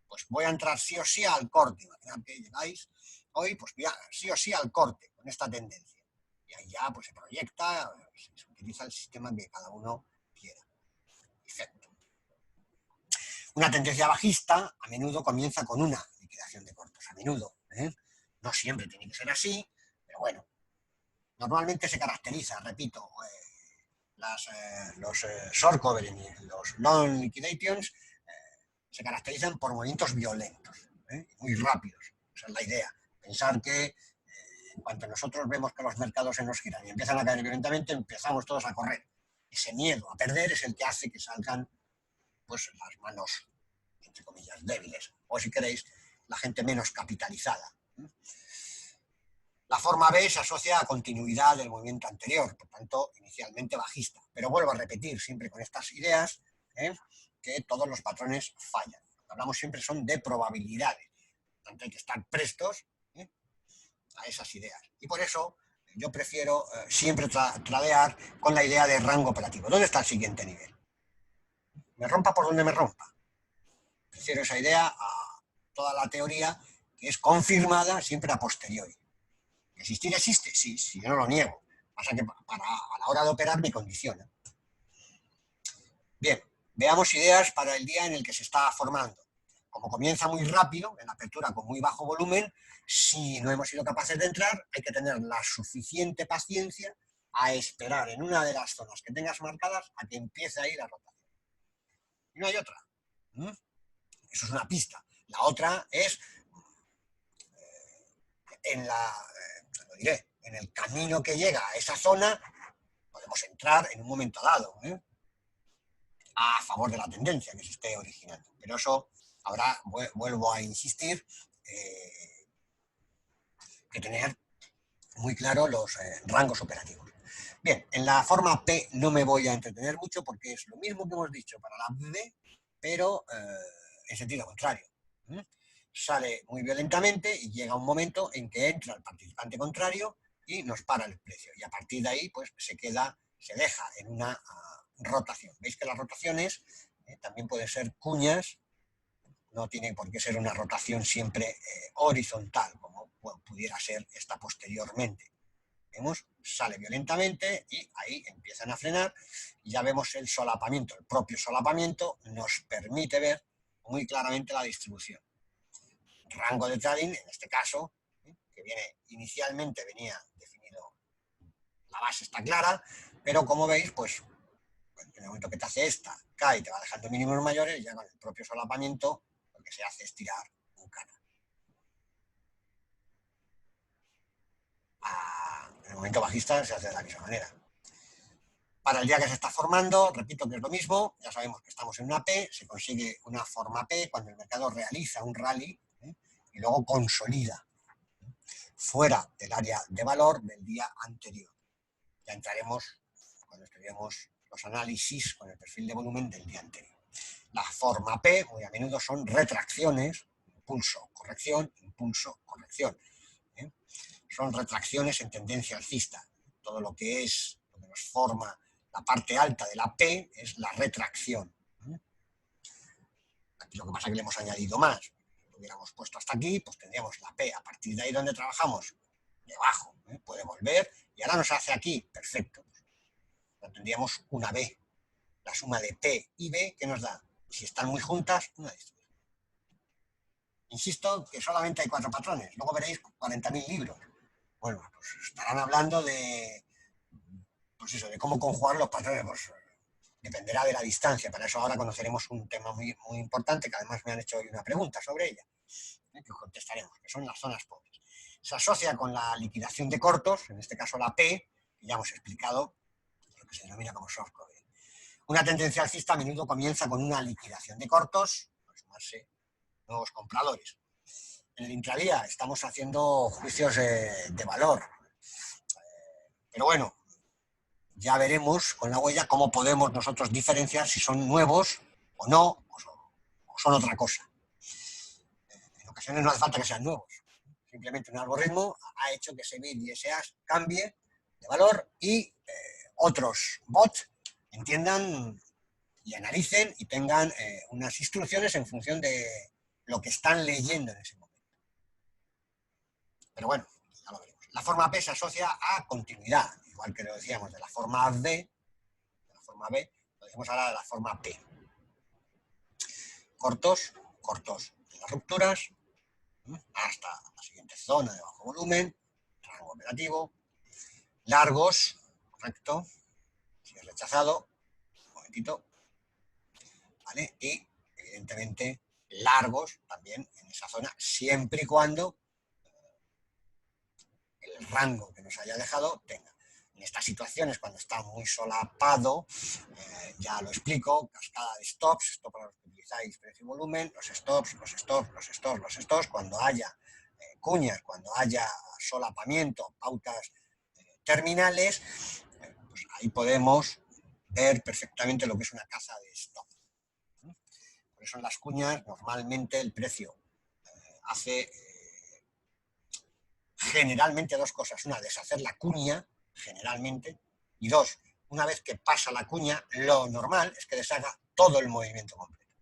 pues voy a entrar sí o sí al corte, imaginad que llegáis hoy, pues voy a, sí o sí al corte con esta tendencia. Y ahí ya pues se proyecta, se utiliza el sistema que cada uno quiera. Perfecto. Una tendencia bajista a menudo comienza con una liquidación de cortos, a menudo. No siempre tiene que ser así, pero bueno. Normalmente se caracteriza, repito, los short covering y los long liquidations se caracterizan por movimientos violentos, muy rápidos. Esa es la idea. Pensar que en cuanto nosotros vemos que los mercados se nos giran y empiezan a caer violentamente, empezamos todos a correr. Ese miedo a perder es el que hace que salgan pues, las manos, entre comillas, débiles. O si queréis, la gente menos capitalizada. La forma B se asocia a continuidad del movimiento anterior, por tanto, inicialmente bajista. Pero vuelvo a repetir siempre con estas ideas que todos los patrones fallan. Lo que hablamos siempre son de probabilidades. Por tanto, hay que estar prestos a esas ideas. Y por eso yo prefiero siempre tradear con la idea de rango operativo. ¿Dónde está el siguiente nivel? Me rompa por donde me rompa. Prefiero esa idea a toda la teoría que es confirmada siempre a posteriori. ¿Existir existe? Sí, sí, yo no lo niego. Pasa que a la hora de operar me condiciona. Bien, veamos ideas para el día en el que se está formando. Como comienza muy rápido, en la apertura con muy bajo volumen, si no hemos sido capaces de entrar, hay que tener la suficiente paciencia a esperar en una de las zonas que tengas marcadas a que empiece ahí la rotación. Y no hay otra. Eso es una pista. La otra es en el camino que llega a esa zona, podemos entrar en un momento dado, a favor de la tendencia que se esté originando. Pero eso ahora vuelvo a insistir, que tener muy claro los rangos operativos. Bien, en la forma P no me voy a entretener mucho porque es lo mismo que hemos dicho para la B, pero en sentido contrario. Sale muy violentamente y llega un momento en que entra el participante contrario y nos para el precio. Y a partir de ahí, pues se deja en una rotación. Veis que las rotaciones también pueden ser cuñas, no tiene por qué ser una rotación siempre horizontal, como pudiera ser esta posteriormente. Vemos, sale violentamente y ahí empiezan a frenar y ya vemos el solapamiento. El propio solapamiento nos permite ver muy claramente la distribución. Rango de trading, en este caso, que inicialmente venía definido, la base está clara, pero como veis, pues en el momento que te hace esta, cae y te va dejando mínimos mayores, ya con el propio solapamiento lo que se hace es tirar un canal. En el momento bajista se hace de la misma manera. Para el día que se está formando, repito que es lo mismo, ya sabemos que estamos en una P, se consigue una forma P cuando el mercado realiza un rally y luego consolida fuera del área de valor del día anterior. Ya entraremos cuando estudiemos los análisis con el perfil de volumen del día anterior. La forma P muy a menudo son retracciones, impulso, corrección, impulso, corrección. Son retracciones en tendencia alcista. Todo lo que nos forma la parte alta de la P es la retracción. Aquí lo que pasa es que le hemos añadido más. Si lo hubiéramos puesto hasta aquí, pues tendríamos la P. A partir de ahí donde trabajamos, debajo, puede volver. Y ahora nos hace aquí, perfecto. Tendríamos una B. La suma de P y B, ¿qué nos da? Si están muy juntas, una distribución. Insisto que solamente hay 4 patrones, luego veréis 40.000 libros. Bueno, pues estarán hablando de, pues eso, de cómo conjugar los patrones, pues dependerá de la distancia. Para eso ahora conoceremos un tema muy importante, que además me han hecho hoy una pregunta sobre ella, que contestaremos, que son las zonas pobres. Se asocia con la liquidación de cortos, en este caso la P, que ya hemos explicado, lo que se denomina como soft coding. Una tendencia alcista a menudo comienza con una liquidación de cortos, para sumarse nuevos compradores. En el intradía estamos haciendo juicios de valor, pero bueno, ya veremos con la huella cómo podemos nosotros diferenciar si son nuevos o no, o son otra cosa. En ocasiones no hace falta que sean nuevos. Simplemente un algoritmo ha hecho que ese bit y ese hash cambie de valor y otros bots entiendan y analicen y tengan unas instrucciones en función de lo que están leyendo en ese momento. Pero bueno, ya lo veremos. La forma P se asocia a continuidad, igual que lo decíamos de la forma B, lo decimos ahora de la forma P. Cortos de las rupturas, hasta la siguiente zona de bajo volumen, rango operativo. Largos, correcto, si es rechazado, un momentito, ¿vale? Y evidentemente largos también en esa zona, siempre y cuando el rango que nos haya dejado tenga. En estas situaciones, cuando está muy solapado, ya lo explico, cascada de stops, esto para los que utilizáis precio y volumen, los stops, cuando haya cuñas, cuando haya solapamiento, pautas terminales, pues ahí podemos ver perfectamente lo que es una caza de stop. Por eso en las cuñas normalmente el precio hace generalmente dos cosas. Una, deshacer la cuña, generalmente, y dos, una vez que pasa la cuña, lo normal es que deshaga todo el movimiento completo.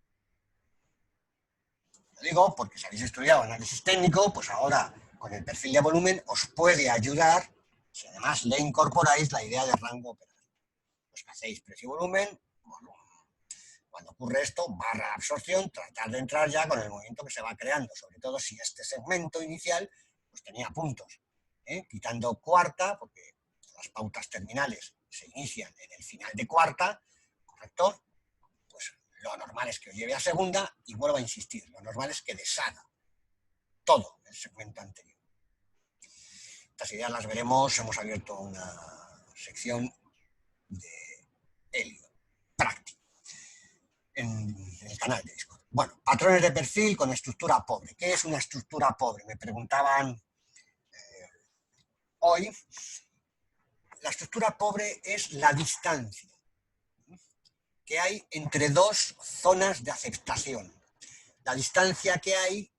Lo digo porque si habéis estudiado análisis técnico, pues ahora con el perfil de volumen os puede ayudar, si además le incorporáis la idea de rango operativo. Pues que hacéis precio y volumen, cuando ocurre esto, barra absorción, tratar de entrar ya con el movimiento que se va creando, sobre todo si este segmento inicial pues tenía puntos, quitando cuarta, porque las pautas terminales se inician en el final de cuarta, ¿correcto? Pues lo normal es que os lleve a segunda y vuelvo a insistir, lo normal es que deshaga todo el segmento anterior. Estas ideas las veremos, hemos abierto una sección de Helio, práctico, en el canal de Discord. Bueno, patrones de perfil con estructura pobre. ¿Qué es una estructura pobre? Me preguntaban hoy. La estructura pobre es la distancia que hay entre dos zonas de aceptación. La distancia que hay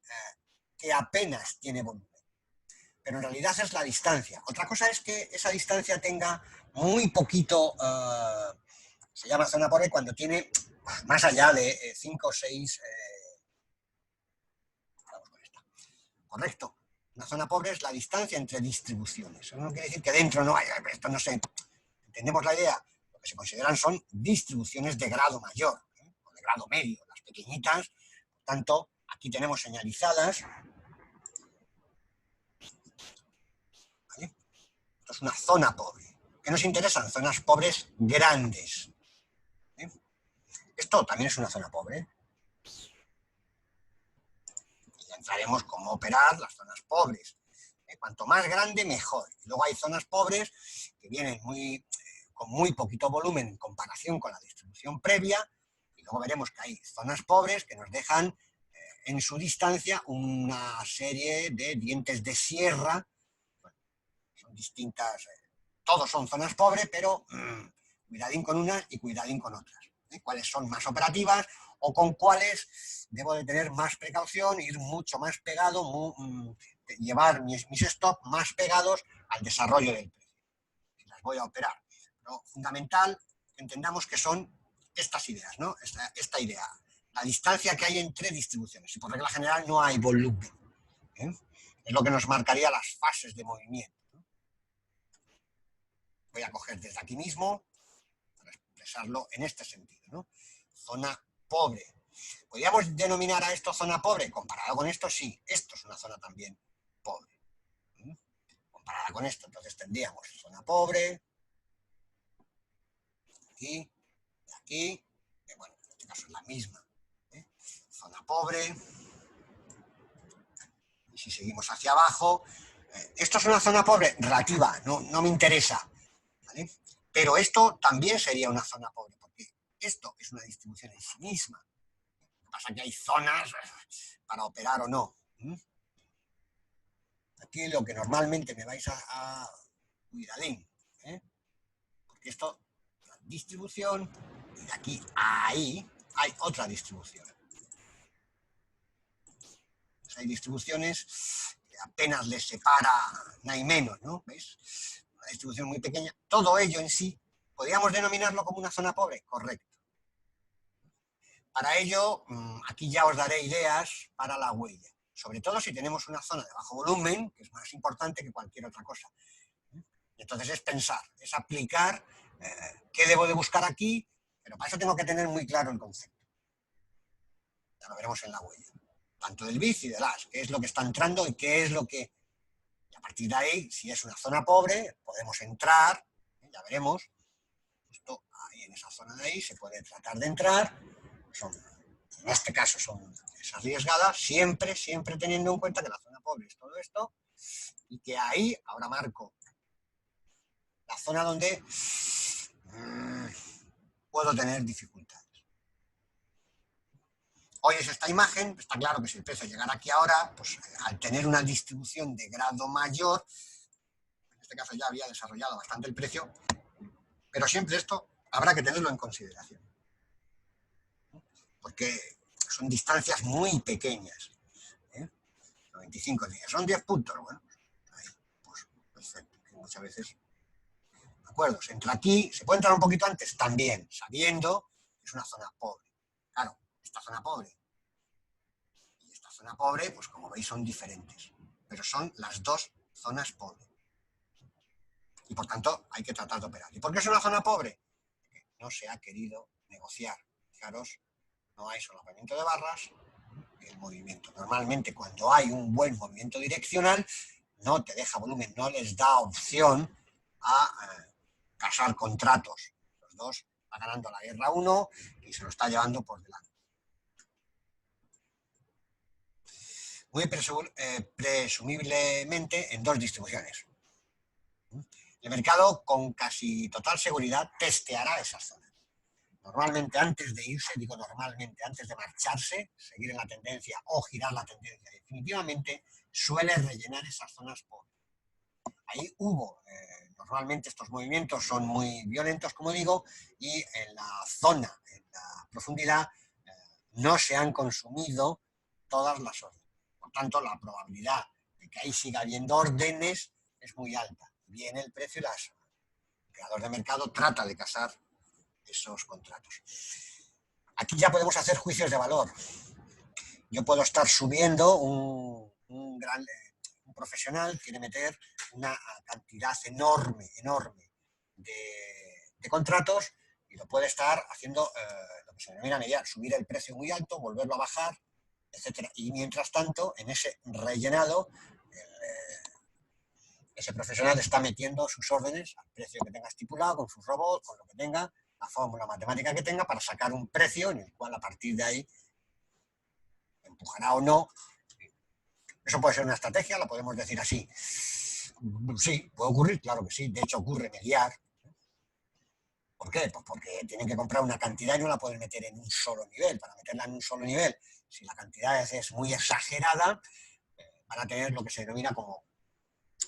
que apenas tiene volumen. Pero en realidad es la distancia. Otra cosa es que esa distancia tenga muy poquito, se llama zona pobre cuando tiene más allá de 5 o 6. Vamos con esta. Correcto. Una zona pobre es la distancia entre distribuciones. Eso no quiere decir que dentro no haya, esto no sé. ¿Entendemos la idea? Lo que se consideran son distribuciones de grado mayor, o de grado medio, las pequeñitas. Por tanto, aquí tenemos señalizadas. ¿Vale? Esto es una zona pobre. ¿Qué nos interesan? Zonas pobres grandes. Esto también es una zona pobre. Y ya entraremos cómo operar las zonas pobres. Cuanto más grande, mejor. Y luego hay zonas pobres que vienen con muy poquito volumen en comparación con la distribución previa. Y luego veremos que hay zonas pobres que nos dejan en su distancia una serie de dientes de sierra. Bueno, son distintas. Todos son zonas pobres, pero cuidadín con unas y cuidadín con otras. Cuáles son más operativas o con cuáles debo de tener más precaución, ir mucho más pegado, llevar mis stops más pegados al desarrollo del precio. Si las voy a operar. Pero fundamental que entendamos que son estas ideas, ¿no? Esta idea, la distancia que hay entre distribuciones. Y por regla general no hay volumen. Es lo que nos marcaría las fases de movimiento. Voy a coger desde aquí mismo para expresarlo en este sentido, ¿no? Zona pobre ¿Podríamos denominar a esto zona pobre? Comparado con esto, sí. Esto es una zona también pobre. Comparada con esto, entonces tendríamos zona pobre, aquí, y aquí, que bueno, en este caso es la misma. Zona pobre. Y si seguimos hacia abajo, esto es una zona pobre relativa, no me interesa, ¿vale? Pero esto también sería una zona pobre, porque esto es una distribución en sí misma. Lo que pasa es que hay zonas para operar o no. Aquí lo que normalmente me vais a cuidadín, porque esto, la distribución, y de aquí a ahí hay otra distribución. Pues hay distribuciones que apenas les separa, no hay menos, ¿no? ¿Veis? Una distribución muy pequeña. Todo ello en sí, ¿podríamos denominarlo como una zona pobre? Correcto. Para ello, aquí ya os daré ideas para la huella, sobre todo si tenemos una zona de bajo volumen, que es más importante que cualquier otra cosa. Entonces es pensar, es aplicar qué debo de buscar aquí, pero para eso tengo que tener muy claro el concepto. Ya lo veremos en la huella. Tanto del BIF y del AS, qué es lo que está entrando y qué es lo que... Y a partir de ahí, si es una zona pobre, podemos entrar, ya veremos, justo ahí en esa zona de ahí se puede tratar de entrar, en este caso son arriesgadas, siempre teniendo en cuenta que la zona pobre es todo esto, y que ahí, ahora marco la zona donde puedo tener dificultades. Hoy es esta imagen, está claro que si el precio llegara aquí ahora, pues al tener una distribución de grado mayor, en este caso ya había desarrollado bastante el precio, pero siempre esto habrá que tenerlo en consideración, porque son distancias muy pequeñas. 95 días, son 10 puntos, bueno, ahí, pues perfecto, que muchas veces, ¿de acuerdo? Se entra aquí, ¿se puede entrar un poquito antes? También, sabiendo que es una zona pobre. Claro, esta zona pobre y esta zona pobre, pues como veis son diferentes, pero son las dos zonas pobres. Y por tanto hay que tratar de operar. ¿Y por qué es una zona pobre? Porque no se ha querido negociar. Fijaros, no hay solapamiento de barras, el movimiento. Normalmente cuando hay un buen movimiento direccional, no te deja volumen, no les da opción a casar contratos. Los dos va ganando la guerra uno y se lo está llevando por delante. Muy presumiblemente en dos distribuciones. El mercado con casi total seguridad testeará esas zonas. Normalmente antes de irse, digo normalmente antes de marcharse, seguir en la tendencia o girar la tendencia definitivamente, suele rellenar esas zonas pobres. Ahí hubo, normalmente estos movimientos son muy violentos, como digo, y en la zona, en la profundidad, no se han consumido todas las órdenes. Por tanto, la probabilidad de que ahí siga habiendo órdenes es muy alta. Viene el precio y el creador de mercado trata de casar esos contratos. Aquí ya podemos hacer juicios de valor. Yo puedo estar subiendo un profesional quiere meter una cantidad enorme de contratos y lo puede estar haciendo lo que se denomina mediar, subir el precio muy alto, volverlo a bajar, etcétera. Y mientras tanto, en ese rellenado, ese profesional está metiendo sus órdenes al precio que tenga estipulado, con sus robots, con lo que tenga, la fórmula matemática que tenga, para sacar un precio en el cual a partir de ahí empujará o no. Eso puede ser una estrategia, la podemos decir así. Sí, puede ocurrir, claro que sí. De hecho, ocurre mediar. ¿Por qué? Pues porque tienen que comprar una cantidad y no la pueden meter en un solo nivel. Para meterla en un solo nivel, si la cantidad es muy exagerada, van a tener lo que se denomina como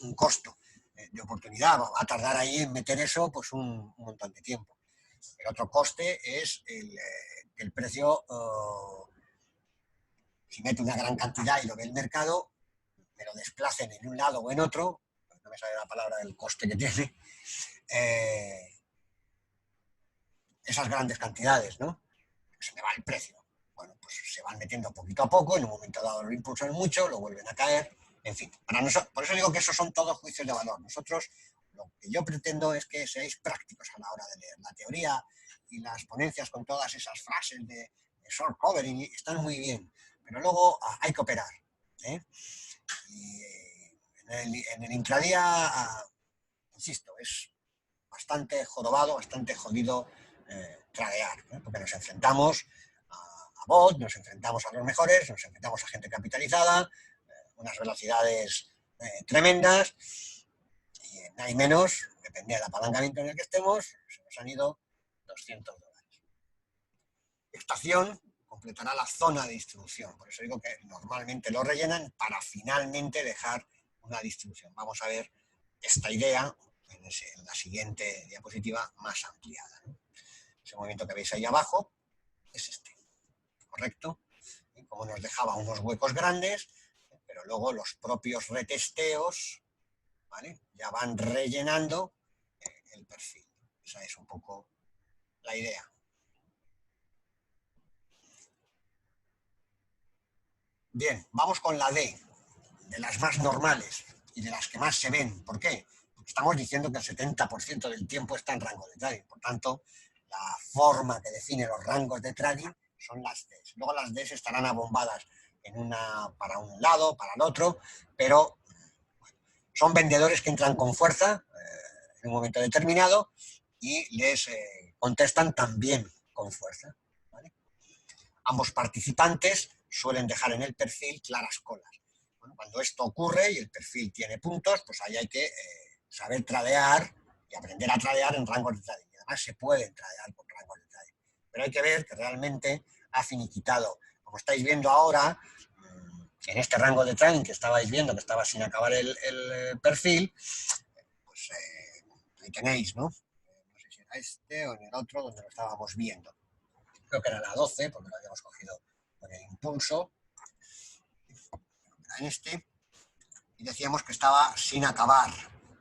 un costo de oportunidad. Va a tardar ahí en meter eso pues un montón de tiempo. El otro coste es el precio, si mete una gran cantidad y lo ve el mercado, me lo desplacen en un lado o en otro, no me sale la palabra del coste que tiene, esas grandes cantidades, ¿no? Se me va el precio. Bueno, pues se van metiendo poquito a poco, en un momento dado lo impulsan mucho, lo vuelven a caer, en fin. Por eso digo que esos son todos juicios de valor. Nosotros, lo que yo pretendo es que seáis prácticos a la hora de leer. La teoría y las ponencias con todas esas frases de short covering, están muy bien, pero luego hay que operar. Y en el intradía, insisto, es bastante jorobado, bastante jodido tradear, porque nos enfrentamos a bots, nos enfrentamos a los mejores, nos enfrentamos a gente capitalizada, unas velocidades tremendas, y nada y menos, depende del apalancamiento en el que estemos, se nos han ido $200. Estación completará la zona de distribución, por eso digo que normalmente lo rellenan para finalmente dejar una distribución. Vamos a ver esta idea en la siguiente diapositiva más ampliada, ¿no? Ese movimiento que veis ahí abajo es este, ¿correcto? Y como nos dejaba unos huecos grandes, pero luego los propios retesteos, ¿vale?, ya van rellenando el perfil. Esa es un poco la idea. Bien, vamos con la D, de las más normales y de las que más se ven. ¿Por qué? Porque estamos diciendo que el 70% del tiempo está en rango de trading. Por tanto, la forma que define los rangos de trading son las Ds. Luego las Ds estarán abombadas para un lado, para el otro, pero bueno, son vendedores que entran con fuerza en un momento determinado y les contestan también con fuerza, ¿vale? Ambos participantes suelen dejar en el perfil claras colas. Bueno, cuando esto ocurre y el perfil tiene puntos, pues ahí hay que saber tradear y aprender a tradear en rangos de trading. Y además se pueden tradear con rangos de trading. Pero hay que ver que realmente ha finiquitado. Como estáis viendo ahora, en este rango de trading que estabais viendo, que estaba sin acabar el perfil, pues ahí tenéis, ¿no? No sé si era este o en el otro donde lo estábamos viendo. Creo que era la 12, porque lo habíamos cogido con el impulso. Era en este. Y decíamos que estaba sin acabar,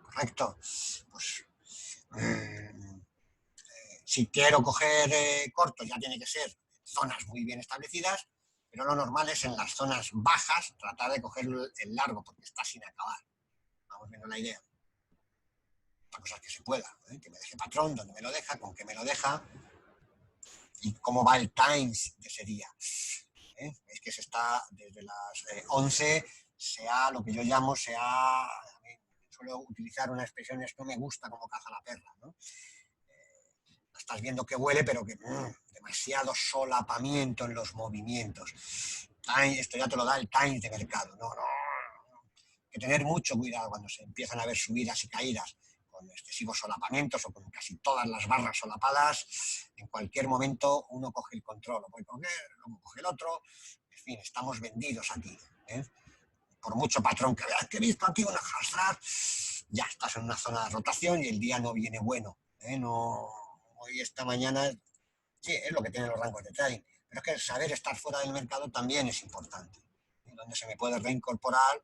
¿correcto? Pues si quiero coger corto ya tiene que ser zonas muy bien establecidas, pero lo normal es en las zonas bajas tratar de coger el largo porque está sin acabar. Vamos viendo la idea. Otra cosa es que se pueda, que me deje patrón, dónde me lo deja, con qué me lo deja y cómo va el times de ese día. Es que se está desde las 11, sea lo que yo llamo, suelo utilizar una expresión, esto me gusta como caza la perra, ¿no? Estás viendo que huele, pero que demasiado solapamiento en los movimientos. Esto ya te lo da el time de mercado. No. Hay que tener mucho cuidado cuando se empiezan a ver subidas y caídas con excesivos solapamientos o con casi todas las barras solapadas. En cualquier momento uno coge el control, lo puede coger, luego coge el otro. En fin, estamos vendidos aquí. Por mucho patrón que veas que he visto aquí una arrastrar, ya estás en una zona de rotación y el día no viene bueno. No, hoy esta mañana, sí, es lo que tienen los rangos de trading, pero es que saber estar fuera del mercado también es importante. Donde se me puede reincorporar,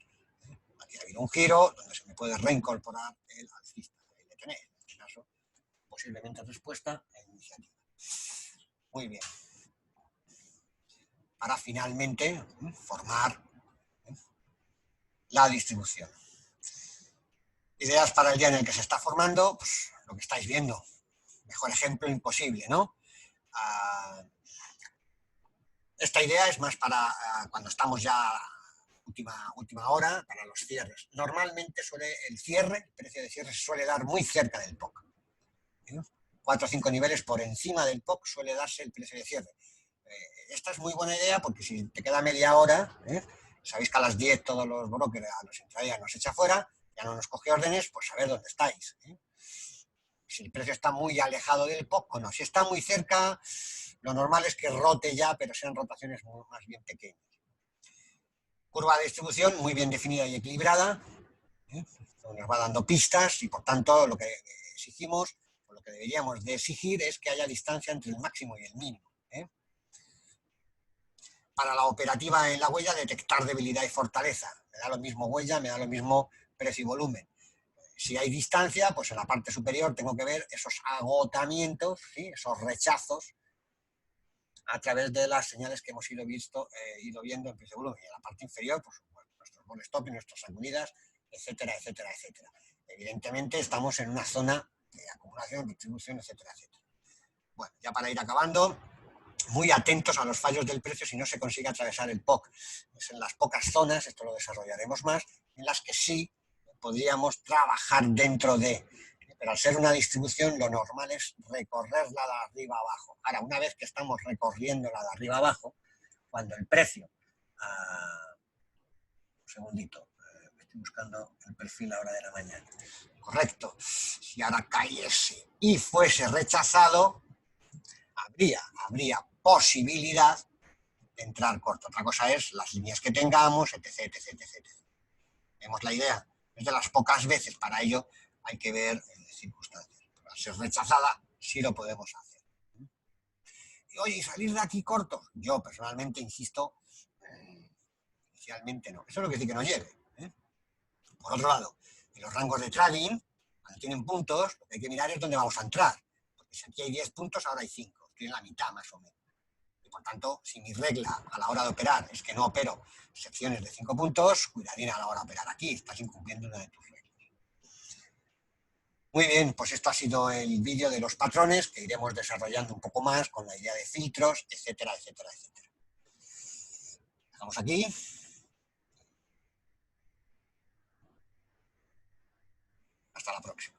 aquí ha habido un giro, donde se me puede reincorporar el alcista. Ahí le tenéis, en este caso, posiblemente respuesta e iniciativa. Muy bien. Para finalmente formar la distribución. Ideas para el día en el que se está formando, pues lo que estáis viendo. Mejor ejemplo imposible, ¿no? Esta idea es más para cuando estamos ya última hora, para los cierres. Normalmente el precio de cierre se suele dar muy cerca del POC. 4 o 5 niveles por encima del POC suele darse el precio de cierre. Esta es muy buena idea porque si te queda media hora, sabéis que a las 10 todos los brokers, a los intradías nos echa fuera, ya no nos coge órdenes, pues saber dónde estáis. Si el precio está muy alejado del POC o no. Si está muy cerca, lo normal es que rote ya, pero sean rotaciones más bien pequeñas. Curva de distribución muy bien definida y equilibrada, nos va dando pistas y por tanto lo que exigimos, o lo que deberíamos de exigir es que haya distancia entre el máximo y el mínimo. Para la operativa en la huella, detectar debilidad y fortaleza. Me da lo mismo huella, me da lo mismo precio y volumen. Si hay distancia, pues en la parte superior tengo que ver esos agotamientos, ¿sí?, esos rechazos a través de las señales que hemos ido viendo en precio volumen. Y en la parte inferior, por supuesto, nuestros ball stop y nuestras salidas, etcétera, etcétera, etcétera. Evidentemente estamos en una zona de acumulación, distribución, etcétera, etcétera. Bueno, ya para ir acabando, muy atentos a los fallos del precio si no se consigue atravesar el POC. Es en las pocas zonas, esto lo desarrollaremos más, en las que sí podríamos trabajar dentro de. Pero al ser una distribución, lo normal es recorrerla de arriba abajo. Ahora, una vez que estamos recorriéndola de arriba abajo, cuando el precio, un segundito, estoy buscando el perfil ahora de la mañana, correcto, si ahora cayese y fuese rechazado, habría posibilidad de entrar corto. Otra cosa es las líneas que tengamos, etc, etc, etc, etc. ¿Vemos la idea? Es de las pocas veces, para ello hay que ver circunstancias. Al ser rechazada, sí lo podemos hacer. Y oye, ¿salir de aquí corto? Yo personalmente insisto, inicialmente no. Eso no quiere decir que no llegue. Por otro lado, en los rangos de trading, cuando tienen puntos, lo que hay que mirar es dónde vamos a entrar. Porque si aquí hay 10 puntos, ahora hay 5. Estoy en la mitad más o menos. Y por tanto, si mi regla a la hora de operar es que no opero secciones de 5 puntos, cuidadín a la hora de operar aquí. Estás incumpliendo una de tus reglas. Muy bien, pues esto ha sido el vídeo de los patrones que iremos desarrollando un poco más con la idea de filtros, etcétera, etcétera, etcétera. Dejamos aquí. Hasta la próxima.